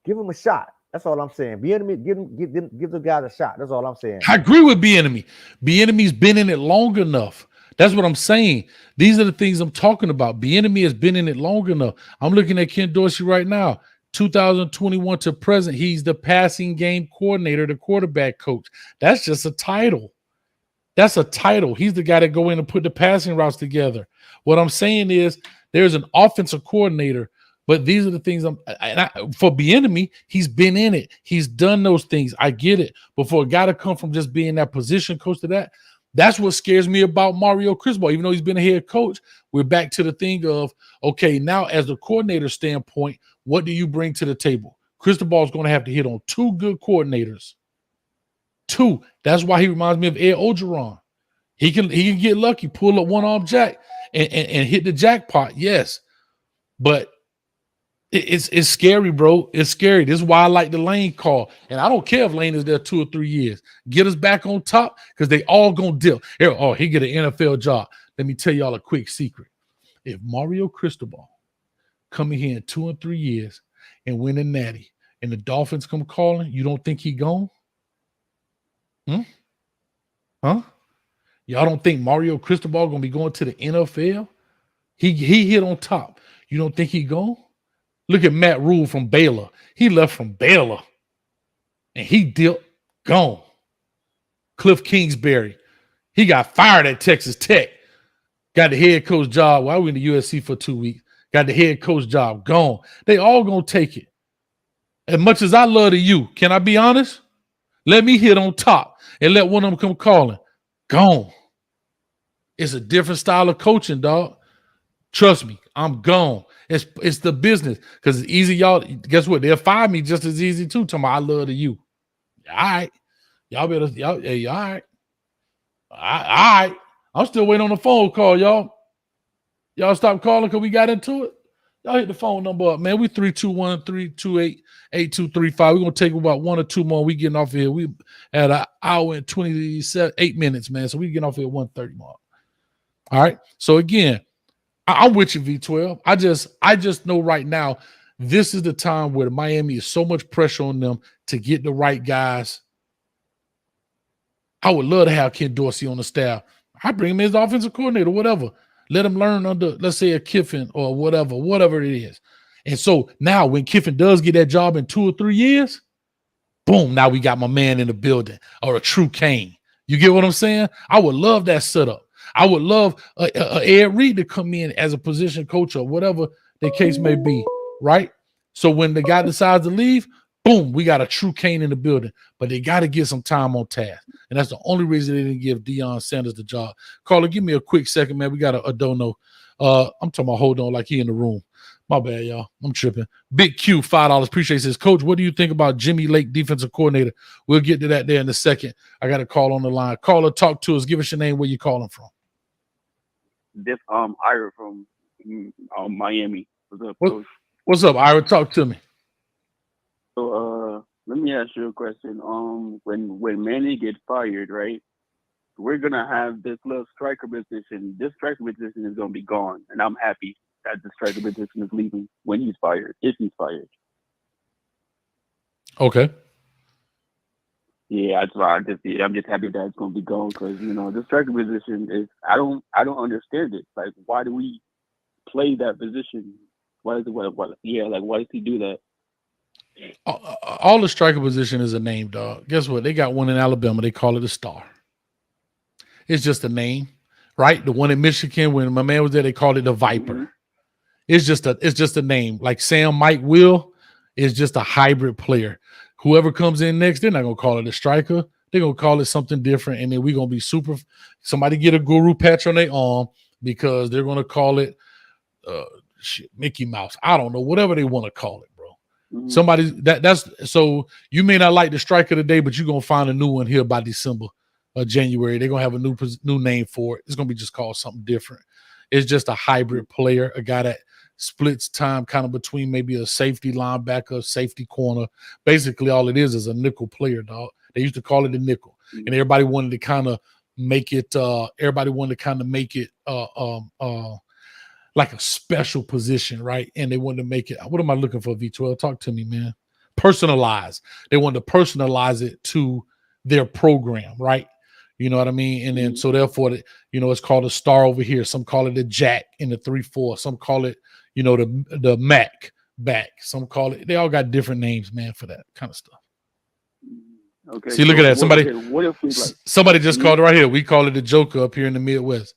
Give him a shot. That's all I'm saying. Give the guys a shot. That's all I'm saying. I agree with Bieniemy. Bieniemy's been in it long enough. That's what I'm saying. These are the things I'm talking about. Bieniemy has been in it long enough. I'm looking at Ken Dorsey right now. 2021 to present, he's the passing game coordinator, the quarterback coach. That's just a title. That's a title. He's the guy that go in and put the passing routes together. What I'm saying is there's an offensive coordinator, but these are the things for Bieniemy, he's been in it. He's done those things. I get it. But for a guy to come from just being that position coach to that, that's what scares me about Mario Cristobal. Even though he's been a head coach, we're back to the thing of, okay, now as the coordinator standpoint, what do you bring to the table? Cristobal is going to have to hit on two good coordinators. Two. That's why he reminds me of Ed Ogeron. He can get lucky, pull up one-arm jack and hit the jackpot, yes. But it's scary, bro. It's scary. This is why I like the Lane call. And I don't care if Lane is there 2 or 3 years. Get us back on top because they all going to dip. Oh, he get an NFL job. Let me tell y'all a quick secret. If Mario Cristobal come in here in 2 or 3 years and win a natty and the Dolphins come calling, you don't think he gone? Huh? Y'all don't think Mario Cristobal going to be going to the NFL? He hit on top. You don't think he gone? Look at Matt Rule from Baylor. He left from Baylor and he dipped, gone. Cliff Kingsbury, he got fired at Texas Tech. Got the head coach job. Well, I went to USC for 2 weeks. Got the head coach job, gone. They all gonna take it. As much as I love you, can I be honest? Let me hit on top and let one of them come calling. Gone. It's a different style of coaching, dog. Trust me, I'm gone. It's the business because it's easy, y'all. Guess what? They'll fire me just as easy too. Talking about I love you. All right, y'all better. Y'all, hey, all right. All right. I'm still waiting on the phone call, y'all. Y'all stop calling because we got into it. Y'all hit the phone number up, man. We 321-328-8235. We're gonna take about 1 or 2 more. We getting off here. We at an hour and 8 minutes, man. So we getting off here at 1:30 mark. All right. So again, I'm with you, V12. I just know right now, this is the time where Miami is so much pressure on them to get the right guys. I would love to have Ken Dorsey on the staff. I bring him as offensive coordinator, whatever. Let him learn under, let's say, a Kiffin or whatever it is. And so now when Kiffin does get that job in 2 or 3 years, boom, now we got my man in the building or a true Kane. You get what I'm saying? I would love that setup. I would love Ed Reed to come in as a position coach or whatever the case may be, right? So when the guy decides to leave, boom, we got a true Kane in the building. But they got to get some time on task. And that's the only reason they didn't give Deion Sanders the job. Carla, give me a quick second, man. We got a dono. I'm talking about hold on like he in the room. My bad, y'all. I'm tripping. Big Q, $5. Appreciate this. Coach, what do you think about Jimmy Lake, defensive coordinator? We'll get to that there in a second. I got a call on the line. Caller, talk to us. Give us your name, where you calling from. This Ira from Miami. What's up, Coach? What's up, Ira? Talk to me. So let me ask you a question. When Manny gets fired, right? We're gonna have this little striker position. This striker position is gonna be gone, and I'm happy that the striker position is leaving when he's fired, if he's fired. Okay. Yeah, I'm just happy that it's gonna be gone because the striker position is I don't understand it. Like, why do we play that position? Why does he do that? All the striker position is a name, dog. Guess what? They got one in Alabama. They call it a star. It's just a name, right? The one in Michigan, when my man was there, they called it the Viper. Mm-hmm. It's just a name. Like Sam Mike Will is just a hybrid player. Whoever comes in next, they're not gonna call it a striker. They're gonna call it something different, and then we're gonna be super. Somebody get a guru patch on their arm because they're gonna call it Mickey Mouse. I don't know, whatever they want to call it, bro. Mm-hmm. Somebody that's so you may not like the striker today, but you're gonna find a new one here by December or January. They're gonna have a new name for it. It's gonna be just called something different. It's just a hybrid player, a guy that splits time kind of between maybe a safety linebacker, safety corner. Basically, all it is a nickel player, dog. They used to call it a nickel, and everybody wanted to kind of make it. Like a special position, right? And they wanted to make it. What am I looking for? V12, talk to me, man. Personalized. They wanted to personalize it to their program, right? You know what I mean? And then so therefore, it's called a star over here. Some call it a jack in the 3-4. Some call it, the Mac back. Some call it. They all got different names, man, for that kind of stuff. Okay. See, look at that. What if we Somebody just called it right here. We call it the Joker up here in the Midwest.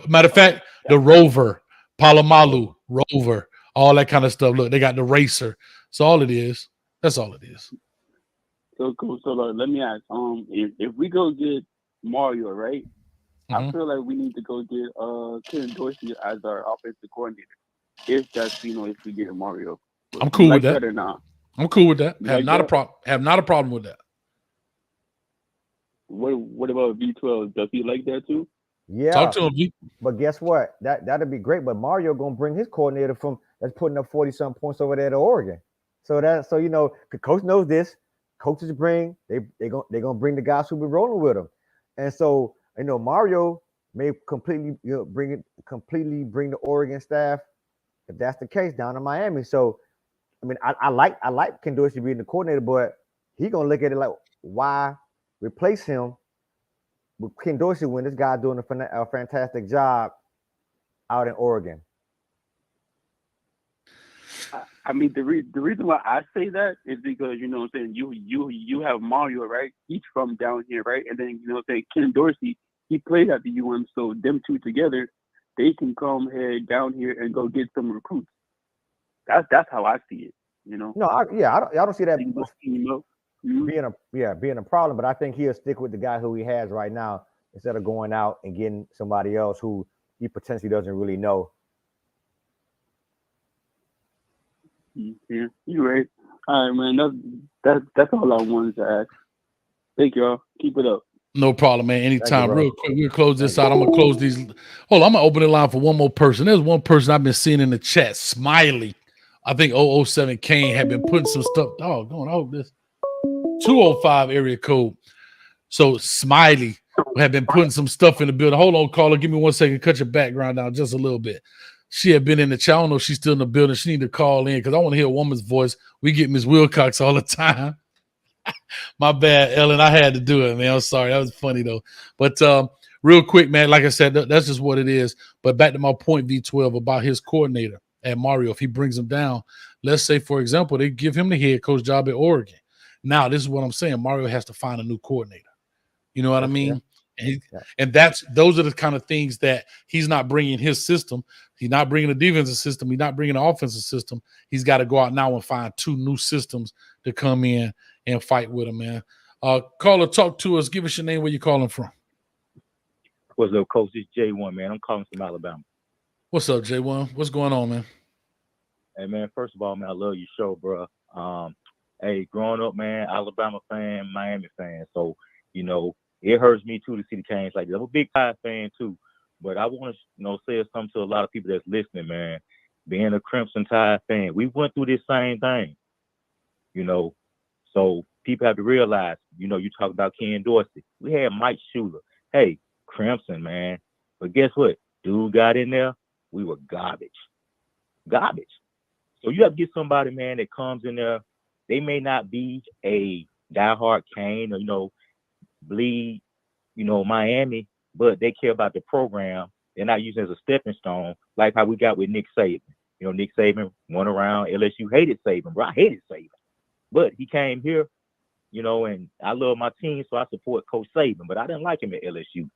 Matter of fact, the Rover, Palomalu, Rover, all that kind of stuff. Look, they got the Racer. So all it is, that's all it is. So cool. So let me ask, if we go get Mario, right? I feel like we need to go get Ken Dorsey as our offensive coordinator. If that's if we get Mario. I'm cool with that. Or not? I'm cool with that. Have not a problem with that. What about V12? Does he like that too? Yeah. Talk to him, V. But guess what? That'd be great. But Mario gonna bring his coordinator that's putting up 40-something points over there to Oregon. So coach knows this. Coaches they're gonna bring the guys who be rolling with them. And so Mario may completely bring the Oregon staff, if that's the case, down to Miami. So I mean, I like Ken Dorsey being the coordinator, but he gonna look at it like, why replace him with Ken Dorsey when this guy's doing a fantastic job out in Oregon? I mean, the reason why I say that is because what I'm saying, you have Mario, right? He's from down here, right? And then Ken Dorsey, he played at the UM, so them two together, they can come head down here and go get some recruits. That's how I see it. No, I don't see that being a problem, but I think he'll stick with the guy who he has right now instead of going out and getting somebody else who he potentially doesn't really know. Yeah, you're right. All right, man. That's all I wanted to ask. Thank y'all. Keep it up. No problem, man. Anytime. Real quick, we'll close this out. I'm gonna close these. Hold on, I'm gonna open the line for one more person. There's one person I've been seeing in the chat, Smiley. I think 007 Kane had been putting some stuff. Oh, going over this 205 area code. So Smiley had been putting some stuff in the building. Hold on, caller. Give me 1 second. Cut your background down just a little bit. She had been in the chat. I don't know if she's still in the building. She need to call in because I want to hear a woman's voice. We get Ms. Wilcox all the time. My bad, Ellen. I had to do it, man. I'm sorry. That was funny, though. But real quick, man, like I said, that's just what it is. But back to my point, V12, about his coordinator at Mario. If he brings him down, let's say, for example, they give him the head coach job at Oregon. Now, this is what I'm saying. Mario has to find a new coordinator. You know what I mean? And those are the kind of things that he's not bringing his system. He's not bringing a defensive system. He's not bringing an offensive system. He's got to go out now and find two new systems to come in and fight with him, man. Caller, talk to us. Give us your name, where you calling from. What's up, Coach? It's J1, man. I'm calling from Alabama. What's up, J1? What's going on, man? Hey, man, first of all, man, I love your show, bro. Hey, growing up, man, Alabama fan, Miami fan. So, it hurts me, too, to see the Canes like this. I'm a big Tide fan, too. But I want to, say something to a lot of people that's listening, man. Being a Crimson Tide fan, we went through this same thing, So people have to realize, you talk about Ken Dorsey. We had Mike Schuler. Hey, Crimson, man. But guess what? Dude got in there. We were garbage. So you have to get somebody, man, that comes in there. They may not be a diehard Cane or, bleed, Miami, but they care about the program. They're not using it as a stepping stone, like how we got with Nick Saban. Nick Saban went around. LSU hated Saban, bro. I hated Saban. But he came here, and I love my team, so I support Coach Saban. But I didn't like him at LSU.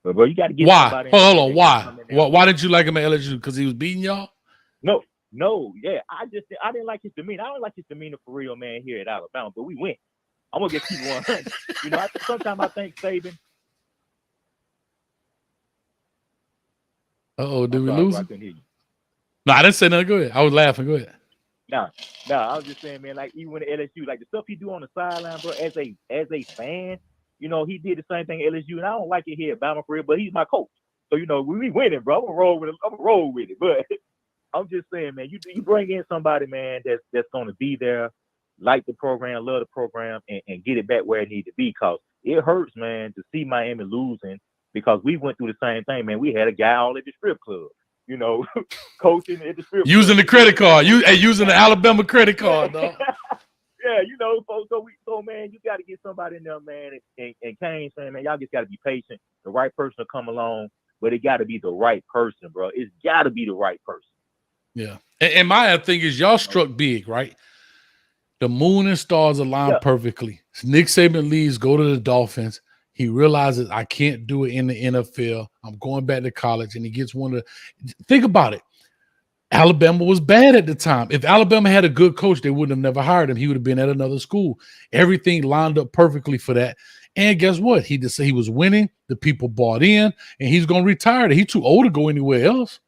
But bro, you got to get Why? somebody. Hold on. Why did you like him at LSU? Because he was beating y'all? No, yeah. I didn't like his demeanor. I don't like his demeanor for real, man. Here at Alabama, but we went. I'm gonna just keep 100. You know, sometimes I think Saban. Did we lose I him? couldn't hear you. No, I didn't say nothing. Go ahead. I was laughing. Go ahead. No, I was just saying, man, like even when LSU, like the stuff he do on the sideline, bro, as a fan, you know, he did the same thing at LSU, and I don't like it here at Bama for real, but he's my coach. So, you know, we winning, bro. I'm gonna roll with it. But I'm just saying, man, you bring in somebody, man, that's gonna be there, like the program, love the program, and get it back where it needs to be. Cause it hurts, man, to see Miami losing because we went through the same thing, man. We had a guy all at the strip club, you know, coaching at the strip club. Using the credit card. Using the Alabama credit card, dog. Yeah, you know, so man, you got to get somebody in there, man. And Kane saying, man, y'all just got to be patient. The right person will come along, but it got to be the right person, bro. It's got to be the right person. Yeah. And my thing is, y'all struck big, right? The moon and stars align perfectly. Nick Saban leaves, go to the Dolphins. He realizes I can't do it in the NFL. I'm going back to college, and he gets one of the. Think about it. Alabama was bad at the time. If Alabama had a good coach, they wouldn't have never hired him. He would have been at another school. Everything lined up perfectly for that. And guess what? He just said he was winning. The people bought in, and he's going to retire. He's too old to go anywhere else.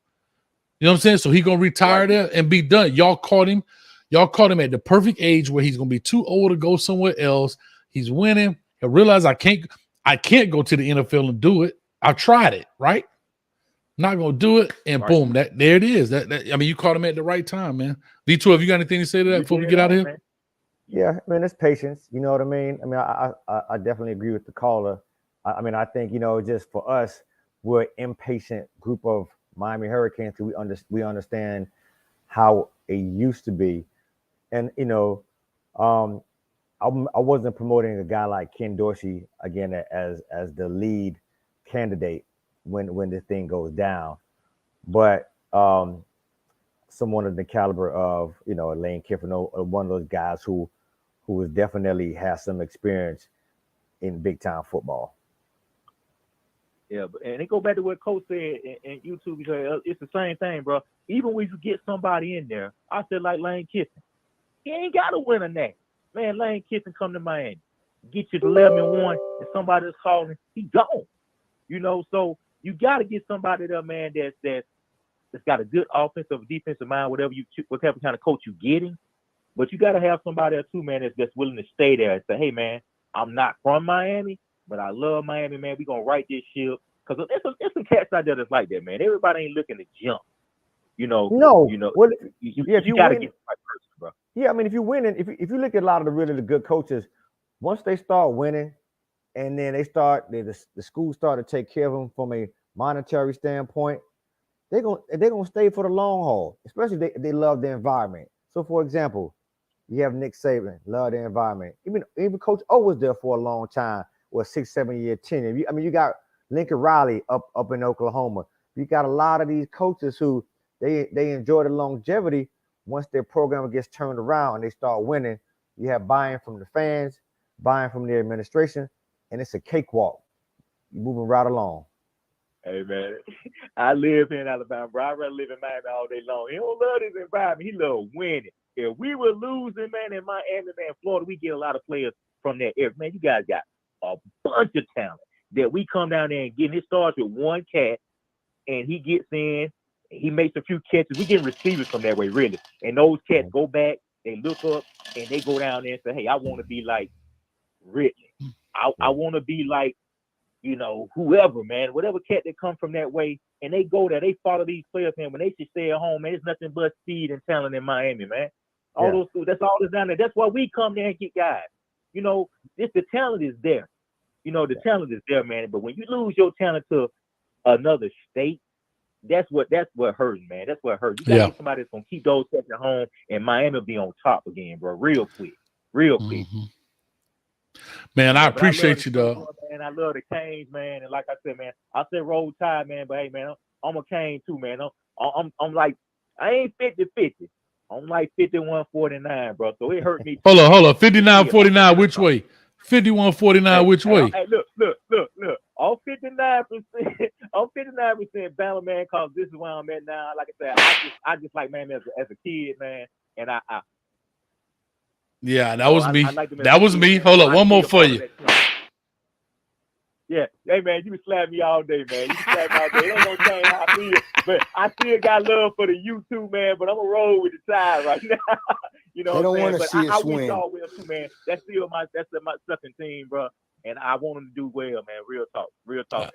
You know what I'm saying? So he's going to retire there and be done. Y'all caught him at the perfect age where he's going to be too old to go somewhere else. He's winning. I realize I can't go to the NFL and do it. I've tried it, right? Not gonna do it, and boom, there it is. That I mean, you caught him at the right time, man. V12, you got anything to say to that before we get out of here? Yeah, I mean, it's patience. You know what I mean? I mean, I definitely agree with the caller. I mean, I think, you know, just for us, we're an impatient group of Miami Hurricanes. We understand how it used to be, and you know, I wasn't promoting a guy like Ken Dorsey again as the lead candidate when this thing goes down, but someone of the caliber of, you know, Lane Kiffin, one of those guys who has definitely has some experience in big time football. Yeah, and it go back to what Coach said in YouTube, because it's the same thing, bro. Even when you get somebody in there, I said like Lane Kiffin, he ain't got to win a name. Man, Lane Kiffin come to Miami, get you 11-1, and somebody's calling, he gone. You know, so you got to get somebody there, man, that's got a good offensive, defensive mind, whatever kind of coach you getting. But you got to have somebody there too, man, that's willing to stay there and say, hey, man, I'm not from Miami, but I love Miami, man. We're going to right this ship. Because there's some cats out there that's like that, man. Everybody ain't looking to jump. You know, well, you got to get the right person, bro. Yeah, I mean, if you're winning, if you look at a lot of the good coaches, once they start winning, and then the schools start to take care of them from a monetary standpoint, they're gonna stay for the long haul, especially if they love the environment. So, for example, you have Nick Saban, love the environment. Even Coach O was there for a long time, or 6-7 year tenure. You got Lincoln Riley up in Oklahoma. You got a lot of these coaches who they enjoy the longevity. Once their program gets turned around and they start winning, you have buy-in from the fans, buy-in from the administration, and it's a cakewalk. You're moving right along. Hey, man, I live in Alabama, bro. I'd rather live in Miami all day long. He don't love this environment. He love winning. If we were losing, man, in Miami, man, Florida, we get a lot of players from that area. Man, you guys got a bunch of talent that we come down there and get. It starts with one cat, and he gets in. He makes a few catches. We get receivers from that way, really. And those cats go back, they look up, and they go down there and say, hey, I want to be like Ridley. I want to be like, you know, whoever, man, whatever cat that come from that way, and they go there, they follow these players, man. When they should stay at home, man, it's nothing but speed and talent in Miami, man. Those schools, that's all that's down there. That's why we come there and get guys. You know, the talent is there. You know, the talent is there, man. But when you lose your talent to another state, that's what hurts, man. That's what hurts. You gotta get somebody that's gonna keep those cats at home, and Miami will be on top again, bro. Real quick. Mm-hmm. Man, I appreciate you, dog. Man, I love the Canes, man. And like I said, man, I said roll tide, man. But hey, man, I'm a Cane too, man. I'm like, I ain't 50-50. I'm like 51-49, bro. So it hurt me. Hold on. 59-49, which way? 51-49 which way? Hey, look. All 59%, all 59% Bama, man, cause this is where I'm at now. Like I said, I just like, man, as a kid, man, and I yeah, that was me. like that was me. Hold up, one more for you. Yeah, hey man, you can slap me all day, man. You can slap me all day. It ain't gonna change how I feel, but I still got love for the U2, man. But I'm gonna roll with the tide right now. You know, they don't want to see us I win. wish y'all well too, man. That's my second team, bro. And I want them to do well, man. Real talk.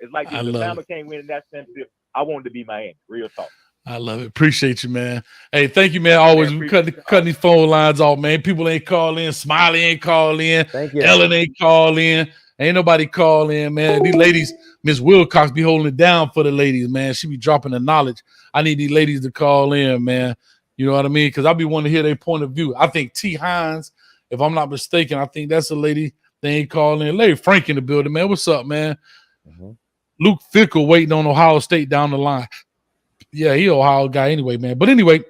It's like this. If Bama can't win in that championship, I want them to be Miami. Real talk. I love it. Appreciate you, man. Hey, thank you, man. Always we cutting these phone lines off, man. People ain't call in. Smiley ain't call in. Thank you. Ellen ain't call in. Ain't nobody call in, man. These ladies, Miss Wilcox be holding it down for the ladies, man. She be dropping the knowledge. I need these ladies to call in, man. You know what I mean? Because I be wanting to hear their point of view. I think T. Hines, if I'm not mistaken, I think that's a lady they ain't calling in. Lady Frank in the building, man. What's up, man? Mm-hmm. Luke Fickle waiting on Ohio State down the line. Yeah, he Ohio guy anyway, man. But anyway,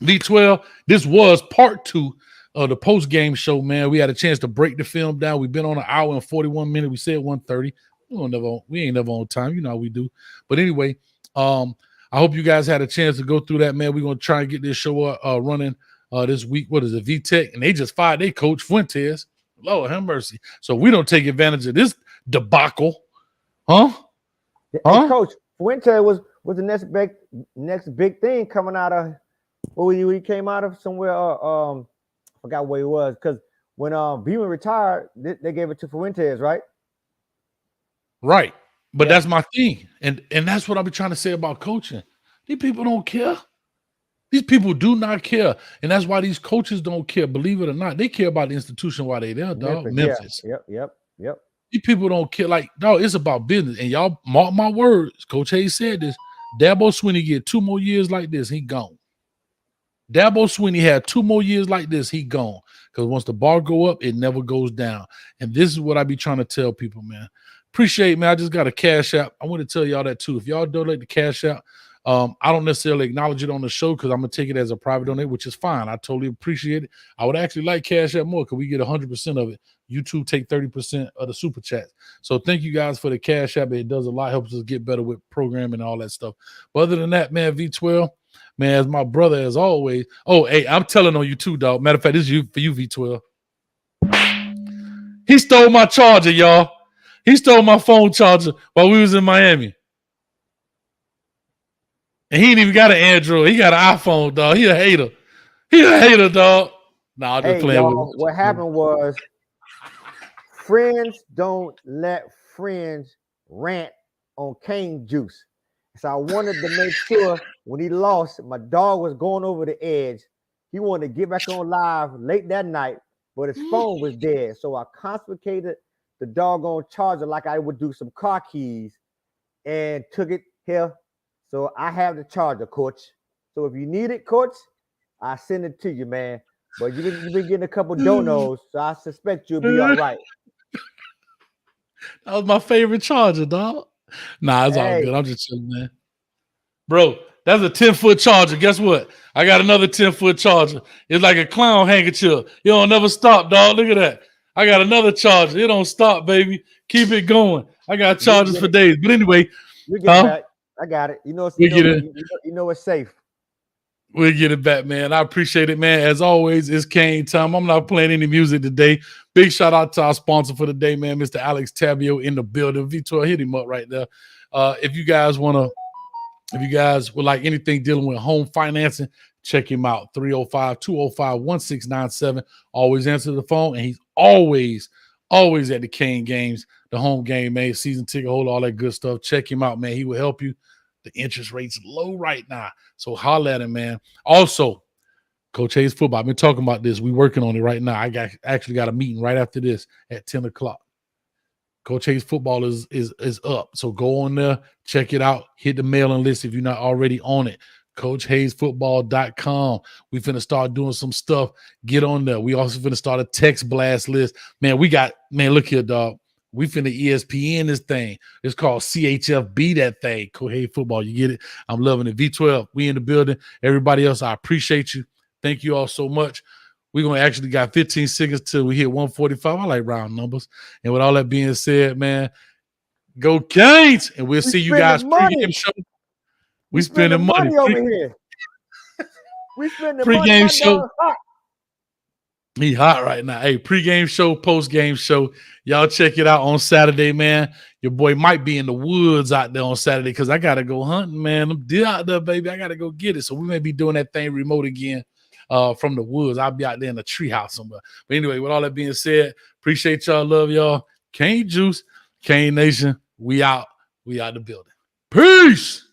V12, this was part 2 of the post-game show, man. We had a chance to break the film down. We've been on an hour and 41 minutes. We said 1:30. We ain't never on time. You know how we do. But anyway, I hope you guys had a chance to go through that, man. We're going to try and get this show running this week. What is it, VTech? And they just fired their coach, Fuentes. Lord have mercy. So we don't take advantage of this debacle. Huh? Hey, Coach, Fuentes was the next big thing coming out of where he came out of somewhere. Forgot where he was, because when Beeman retired, they gave it to Fuentes, right? Right. But that's my thing. And that's what I've been trying to say about coaching. These people don't care. These people do not care. And that's why these coaches don't care. Believe it or not, they care about the institution while they're there, dog. Memphis. Yep. These people don't care. Like, dog, it's about business. And y'all mark my words. Coach Hayes said this. Dabo Swinney get 2 more years like this, he gone. Dabo Swinney had 2 more years like this, he gone. Because once the bar go up, it never goes down. And this is what I be trying to tell people, man. Appreciate it, man. I just got a cash app. I want to tell y'all that too. If y'all donate the cash app, I don't necessarily acknowledge it on the show because I'm going to take it as a private donate, which is fine. I totally appreciate it. I would actually like cash app more because we get 100% of it. YouTube take 30% of the super chats. So thank you guys for the cash app. It does a lot, helps us get better with programming and all that stuff. But other than that, man, V12, man, as my brother, as always. Oh, hey, I'm telling on you too, dog. Matter of fact, this is for you, V12. He stole my charger, y'all. He stole my phone charger while we was in Miami. And he ain't even got an Android. He got an iPhone, dog. He a hater. He a hater, dog. Nah, I'm just playing with him. What happened was friends don't let friends rant on cane juice. So I wanted to make sure when he lost, my dog was going over the edge. He wanted to get back on live late that night, but his phone was dead. So I confiscated the doggone charger like I would do some car keys and took it here. So I have the charger, Coach. So if you need it, Coach, I send it to you, man. But you've been getting a couple donos, so I suspect you'll be all right. That was my favorite charger, dog. Nah, it's all good. I'm just chilling, man. Bro, that's a 10-foot charger. Guess what? I got another 10-foot charger. It's like a clown handkerchief. It don't never stop, dog. Look at that. I got another charger. It don't stop, baby. Keep it going. I got chargers for days. But anyway, you get it back. I got it. You know it's safe. We'll get it back, man. I appreciate it, man. As always, it's Kane time. I'm not playing any music today. Big shout out to our sponsor for the day, man, Mr. Alex Tabio in the building. V12, hit him up right there. If you guys would like anything dealing with home financing, check him out. 305-205-1697. Always answer the phone, and he's always at the Kane games, the home game, man. Season ticket holder, all that good stuff. Check him out, man. He will help you. The interest rate's low right now, so holler at him, man. Also, Coach Hayes football. I've been talking about this. We're working on it right now. I actually got a meeting right after this at 10 o'clock. Coach Hayes football is up, so go on there, check it out. Hit the mailing list if you're not already on it. CoachHayesFootball.com. We finna start doing some stuff. Get on there. We also finna start a text blast list. Man, look here, dog. We finna ESPN this thing. It's called CHFB, that thing. Coach Hayes football. You get it? I'm loving it. V12, we in the building. Everybody else, I appreciate you. Thank you all so much. We're going to actually got 15 seconds till we hit 145. I like round numbers. And with all that being said, man, go Canes. And we'll see you guys pregame show. We spending money over here. We spending money. Pregame show. Hot. He hot right now. Hey, pregame show, postgame show. Y'all check it out on Saturday, man. Your boy might be in the woods out there on Saturday because I got to go hunting, man. I'm deer out there, baby. I got to go get it. So we may be doing that thing remote again from the woods. I'll be out there in the treehouse somewhere. But anyway, with all that being said, appreciate y'all. Love y'all. Cane Juice, Cane Nation. We out. We out the building. Peace.